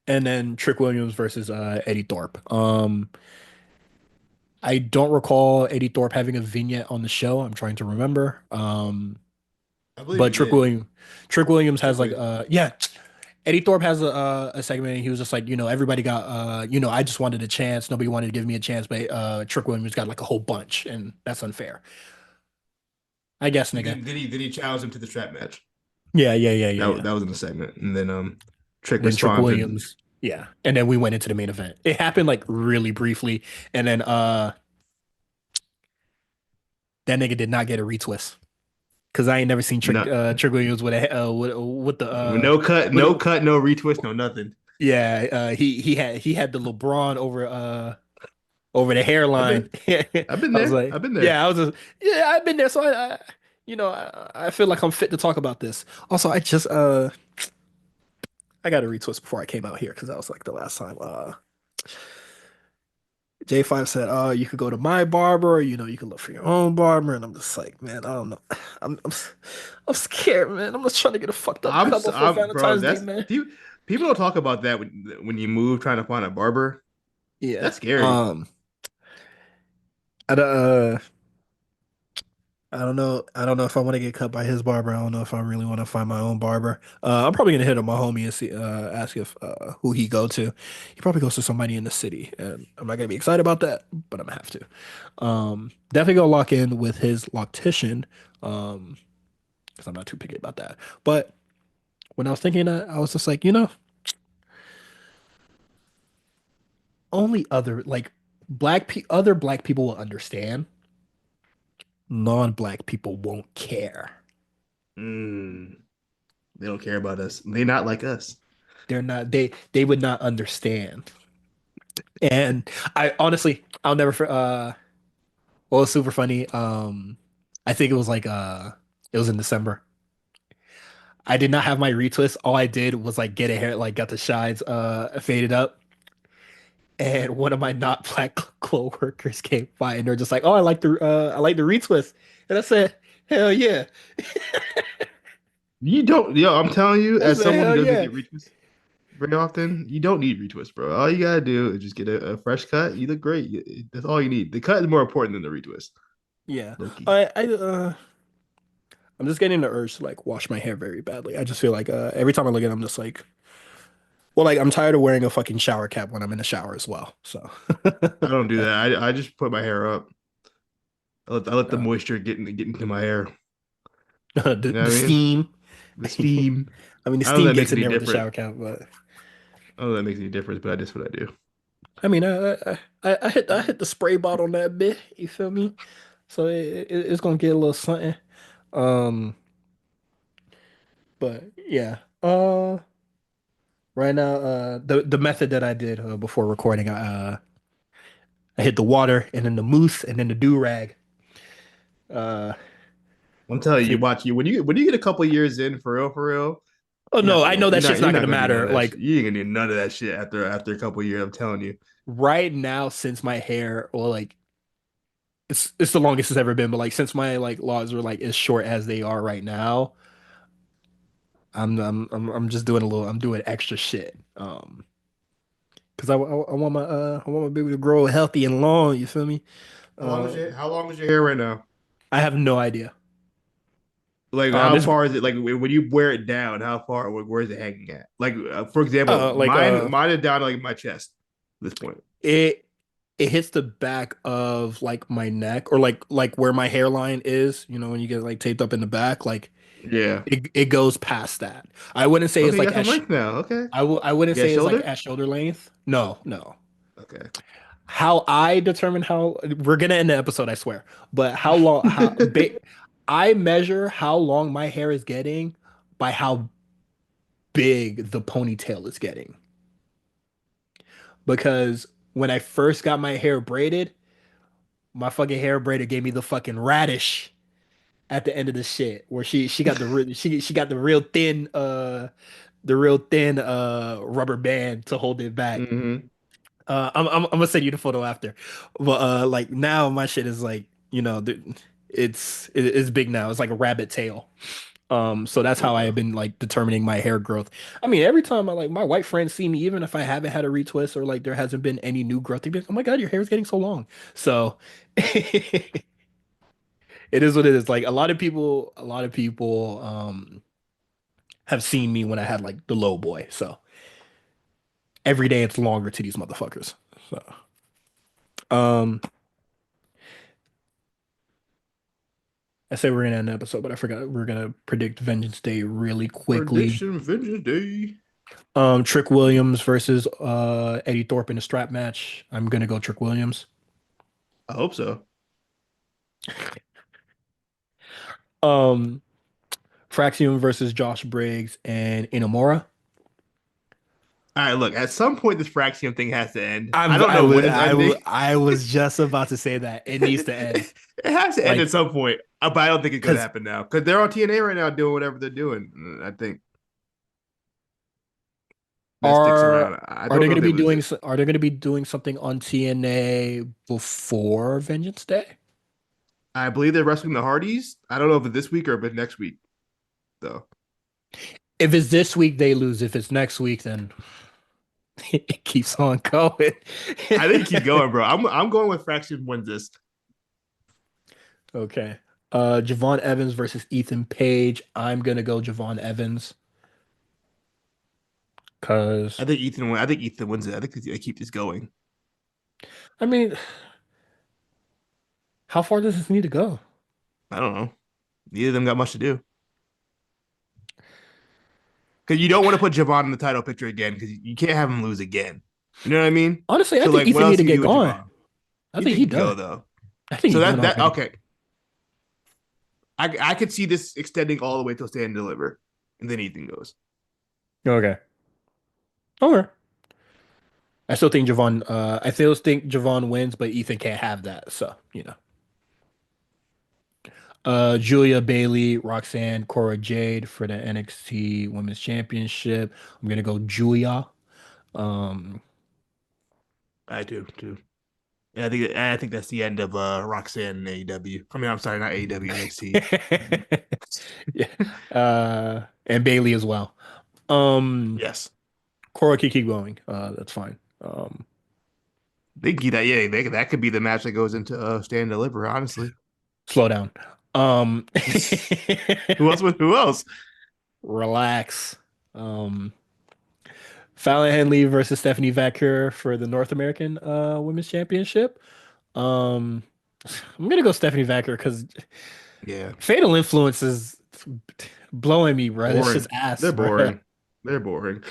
and then Trick Williams versus Eddie Thorpe. I don't recall Eddie Thorpe having a vignette on the show. I'm trying to remember. I believe But he did. Trick Williams has like Strictly. yeah, Eddie Thorpe has a segment and he was just like, everybody got I just wanted a chance. Nobody wanted to give me a chance, but Trick Williams got like a whole bunch and that's unfair. I guess, nigga. Then he challenged him to the trap match. Yeah, yeah, yeah, yeah, yeah. That was in the segment, and then Trick Then Trick responded. Williams, yeah. And then we went into the main event. It happened like really briefly and then that nigga did not get a retwist. Cause I ain't never seen No, Trick Williams with a with the with no a, cut, no retwist, no nothing. yeah, he had the LeBron over the I've hairline. been I've been I was there. like, I've been there. yeah, I was just, yeah, I've been there. So I feel like I'm fit to talk about this. Also, I got a retwist before I came out here because that was like the last time. J5 said, "Oh, you could go to my barber, or, you could look for your own barber." And I'm just like, man, I don't know. I'm I'm scared, man. I'm just trying to get a fucked up cut before Bro. Valentine's Day, man. People don't talk about that when you move trying to find a barber. Yeah. That's scary. I, I don't know. I don't know if I want to get cut by his barber. I don't know if I really want to find my own barber. I'm probably gonna hit up my homie and see, ask if who he go to. He probably goes to somebody in the city, and I'm not gonna be excited about that, but I'm gonna have to. Definitely gonna lock in with his loctician, because I'm not too picky about that. But when I was thinking that, I was just like, only other like other black people will understand. Non-black people won't care. Mm, they don't care about us. They not like us. They would not understand. And I honestly, I'll never what was super funny, I think it was in December. I did not have my retwist. All I did was like get a hair, like got the sides faded up. And one of my not black co-workers came by and they're just like, "Oh, I like the retwist." And I said, "Hell yeah." You don't, yo. I'm telling you, I as said, someone who "Hell doesn't yeah." get retwist very often, you don't need retwist, bro. All you gotta do is just get a fresh cut. You look great. That's all you need. The cut is more important than the retwist. Yeah. Loki. I'm just getting the urge to like wash my hair very badly. I just feel like every time I look at it, I'm just like, well, like I'm tired of wearing a fucking shower cap when I'm in the shower as well. So I don't do that. I just put my hair up. I let the uh, moisture get into my hair. You know the what I mean? steam. The steam. I mean, the I don't know steam if that makes gets in any there with the difference. shower cap, but I don't know if that makes any difference, but that's what I do. I mean, I hit the spray bottle on that bit. You feel me? So it's gonna get a little something. Um, but yeah. Right now, the method that I did before recording, I hit the water and then the mousse and then the do rag. Uh, I'm telling you, so you watch you when you get a couple years in for real, oh no, I know that shit's you're not not gonna gonna need none matter. of that shit. Like You ain't gonna need none of that shit after a couple years. I'm telling you. right now, since my hair, well, like it's the longest it's ever been, but like since my like laws are like as short as they are right now, I'm just doing I'm doing extra shit. Because I want my baby to grow healthy and long. You feel me? Um, How long is your hair right now? I have no idea. Like how It's far is it? Like when you wear it down, how far? Where is it hanging at? Like for example, like mine is down to like my chest at this point. it it hits the back of like my neck or like where my hairline is. When you get like taped up in the back, like Yeah. it goes past that. I wouldn't say Okay, it's you like got some length now. Okay. I wouldn't You got say it's like shoulder? at shoulder length. No, no. Okay. How I determine how we're gonna end the episode, I swear. But how long? I measure how long my hair is getting by how big the ponytail is getting. Because when I first got my hair braided, my fucking hair braider gave me the fucking radish at the end of the shit, where she got she got the real thin rubber band to hold it back. Mm-hmm. I'm gonna send you the photo after. But like now my shit is like, it's big now. It's like a rabbit tail. So that's There how you I go. have been like determining my hair growth. I mean, every time I like my white friends see me, even if I haven't had a retwist or like there hasn't been any new growth, they be like, "Oh my God, your hair is getting so long." So it is what it is. Like a lot of people have seen me when I had like the low boy. So every day it's longer to these motherfuckers. So um I say we're gonna end the episode, but I forgot we're gonna predict Vengeance Day really quickly. Prediction Vengeance Day. Trick Williams versus Eddie Thorpe in a strap match. I'm gonna go Trick Williams. I hope so. Um, Fraxium versus Josh Briggs and Inamura. All right, look, at some point this Fraxium thing has to end. I I'm don't I know was when it's ending. I was just about to say that it needs to end. It has to end at Like, some point, but I don't think it's going to cause happen now because they're on TNA right now doing whatever they're doing. I think that sticks are around. I are don't they know if gonna they be lose doing it. are they gonna be doing something on TNA before Vengeance Day? I believe they're wrestling the Hardys. I don't know if it's this week or if it's next week though. If it's this week, they lose. If it's next week, then it keeps on going. I think keep going, bro. I'm going with Fraxium wins this. Okay. Javon Evans versus Ethan Page. I'm gonna go Javon Evans because I think Ethan wins it. I think they keep this going. I mean, how far does this need to go? I don't know. Neither of them got much to do. Because you don't want to put Javon in the title picture again because you can't have him lose again. You know what I mean? Honestly, I So think like, what Ethan need else to do you get do with going. Javon? I think Ethan he can go done. though. I think he So done that already. okay. I could see this extending all the way till Stand and Deliver, and then Ethan goes. Okay. Okay. I still think Javon wins, but Ethan can't have that. So. Julia Bailey, Roxanne, Cora Jade for the NXT Women's Championship. I'm gonna go Julia. Um, I do too. And I think that's the end of Roxanne and AEW. I mean, I'm sorry, not AEW, NXT. yeah. And Bailey as well. Um, Yes. Cora can keep going. That's fine. They can keep that. Yeah, that could be the match that goes into Stand and Deliver. Honestly, Slow down. Um, who else? Who else? relax. Um, Fallon Henley versus Stephanie Vaquer for the North American Women's Championship. Um, I'm gonna go Stephanie Vaquer because Yeah, Fatal Influence is blowing me, bro. It's just boring. ass, They're bro. boring. They're boring.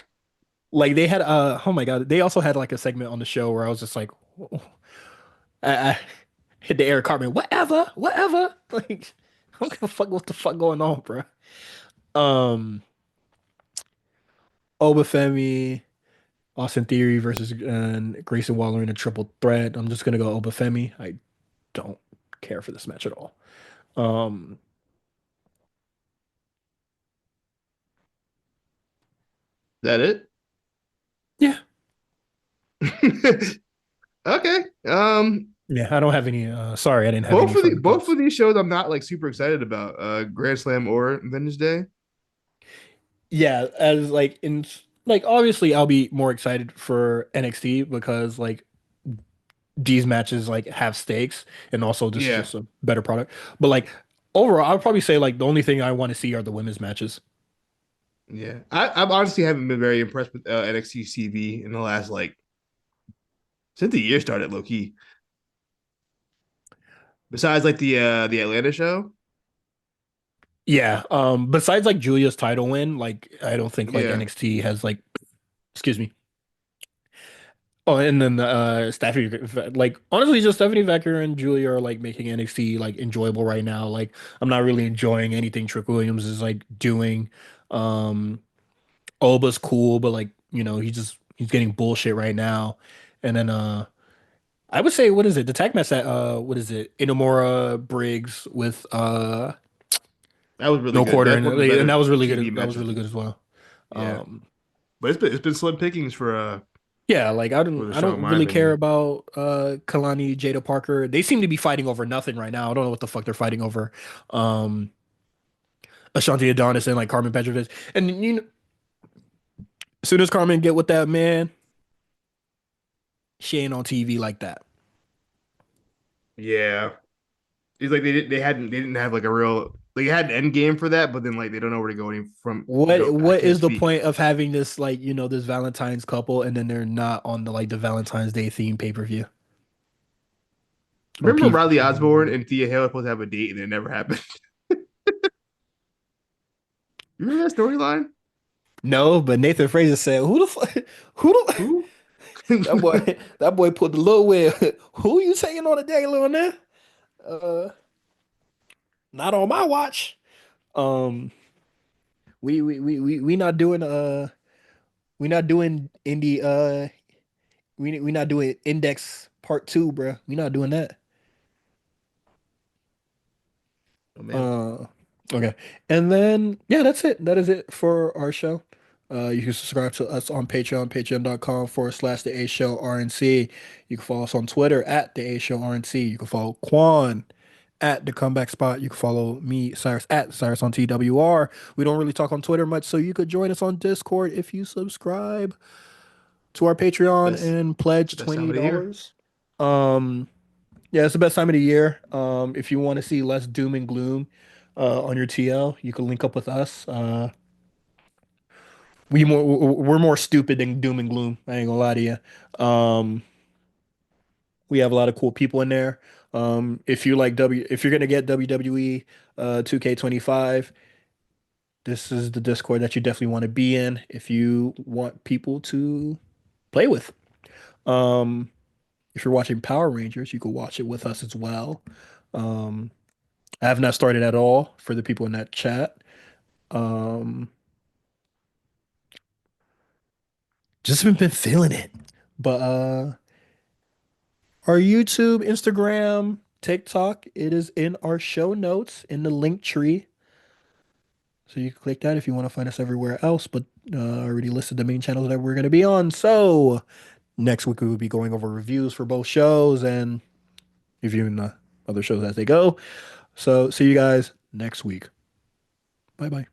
Like they had oh my God, they also had like a segment on the show where I was just like I hit the Eric Cartman, whatever, whatever. Like I don't give a fuck what the fuck going on, bro. Um Obafemi, Austin Theory versus Grayson Waller in a triple threat. I'm just gonna go Obafemi. I don't care for this match at all. Um Is that it? yeah. Okay. Yeah, I don't have any sorry, I didn't have any further Both thoughts. of these shows I'm not like super excited about. Grand Slam or Vengeance Day. Yeah, as like in like obviously I'll be more excited for NXT because like these matches like have stakes and also this is Yeah. just a better product. But like overall, I'll probably say like the only thing I want to see are the women's matches. Yeah. I honestly haven't been very impressed with NXT CV in the last like since the year started, low key. Besides like the Atlanta show. Yeah. Besides like Julia's title win, like I don't think like Yeah. NXT has like excuse me. Oh, and then Stephanie, like honestly, just Stephanie Becker and Julia are like making NXT like enjoyable right now. Like I'm not really enjoying anything Trick Williams is like doing. Um, Oba's cool, but like he's getting bullshit right now. And then I would say what is it? The tag match that what is it? Inamura Briggs with That was really no good. quarter That's and one of the and that better was really TV good. That was matches. really good as well. Yeah, Um, but it's been slim pickings yeah, like for the I show, in don't my really care opinion. about Kalani Jada Parker. They seem to be fighting over nothing right now. I don't know what the fuck they're fighting over. Um Ashanti Adonis and like Carmen Petrovic. And as soon as Carmen get with that man, she ain't on TV like that. Yeah, it's like they didn't have like a real they had an end game for that, but then like they don't know where to go any from What go. I what can't is the speak. point of having this like, this Valentine's couple and then they're not on the Valentine's Day theme pay-per-view or Remember Riley Osborne pay-per-view? and Thea Hale were supposed to have a date and it never happened. You remember that storyline? No, but Nathan Fraser said, "Who the fuck? Who the Who? that boy? That boy put the little way. Who you taking on a daily on there? Uh, not on my watch. Um, we not doing we not doing indie we not doing index part two, bruh. We not doing that. Oh man, Uh, okay. And then yeah, that's it. That is it for our show. You can subscribe to us on Patreon, patreon.com/, the A Show RNC. You can follow us on Twitter at the A Show RNC. You can follow Quan at the comeback spot. You can follow me, Cyrus, at Cyrus on TWR. We don't really talk on Twitter much, so you could join us on Discord if you subscribe to our Patreon best and pledge best time of the year. $20. Um, yeah, it's the best time of the year. If you want to see less doom and gloom on your TL, you can link up with us. We're more stupid than doom and gloom. I ain't gonna lie to you. We have a lot of cool people in there. If you're gonna get WWE 2K25, this is the Discord that you definitely want to be in if you want people to play with. Um, if you're watching Power Rangers, you can watch it with us as well. Um, I have not started at all for the people in that chat. Um, just haven't been feeling it. But our YouTube, Instagram, TikTok, it is in our show notes in the link tree. So you can click that if you want to find us everywhere else. But I already listed the main channels that we're going to be on. So next week we will be going over reviews for both shows and reviewing the other shows as they go. So see you guys next week. Bye bye.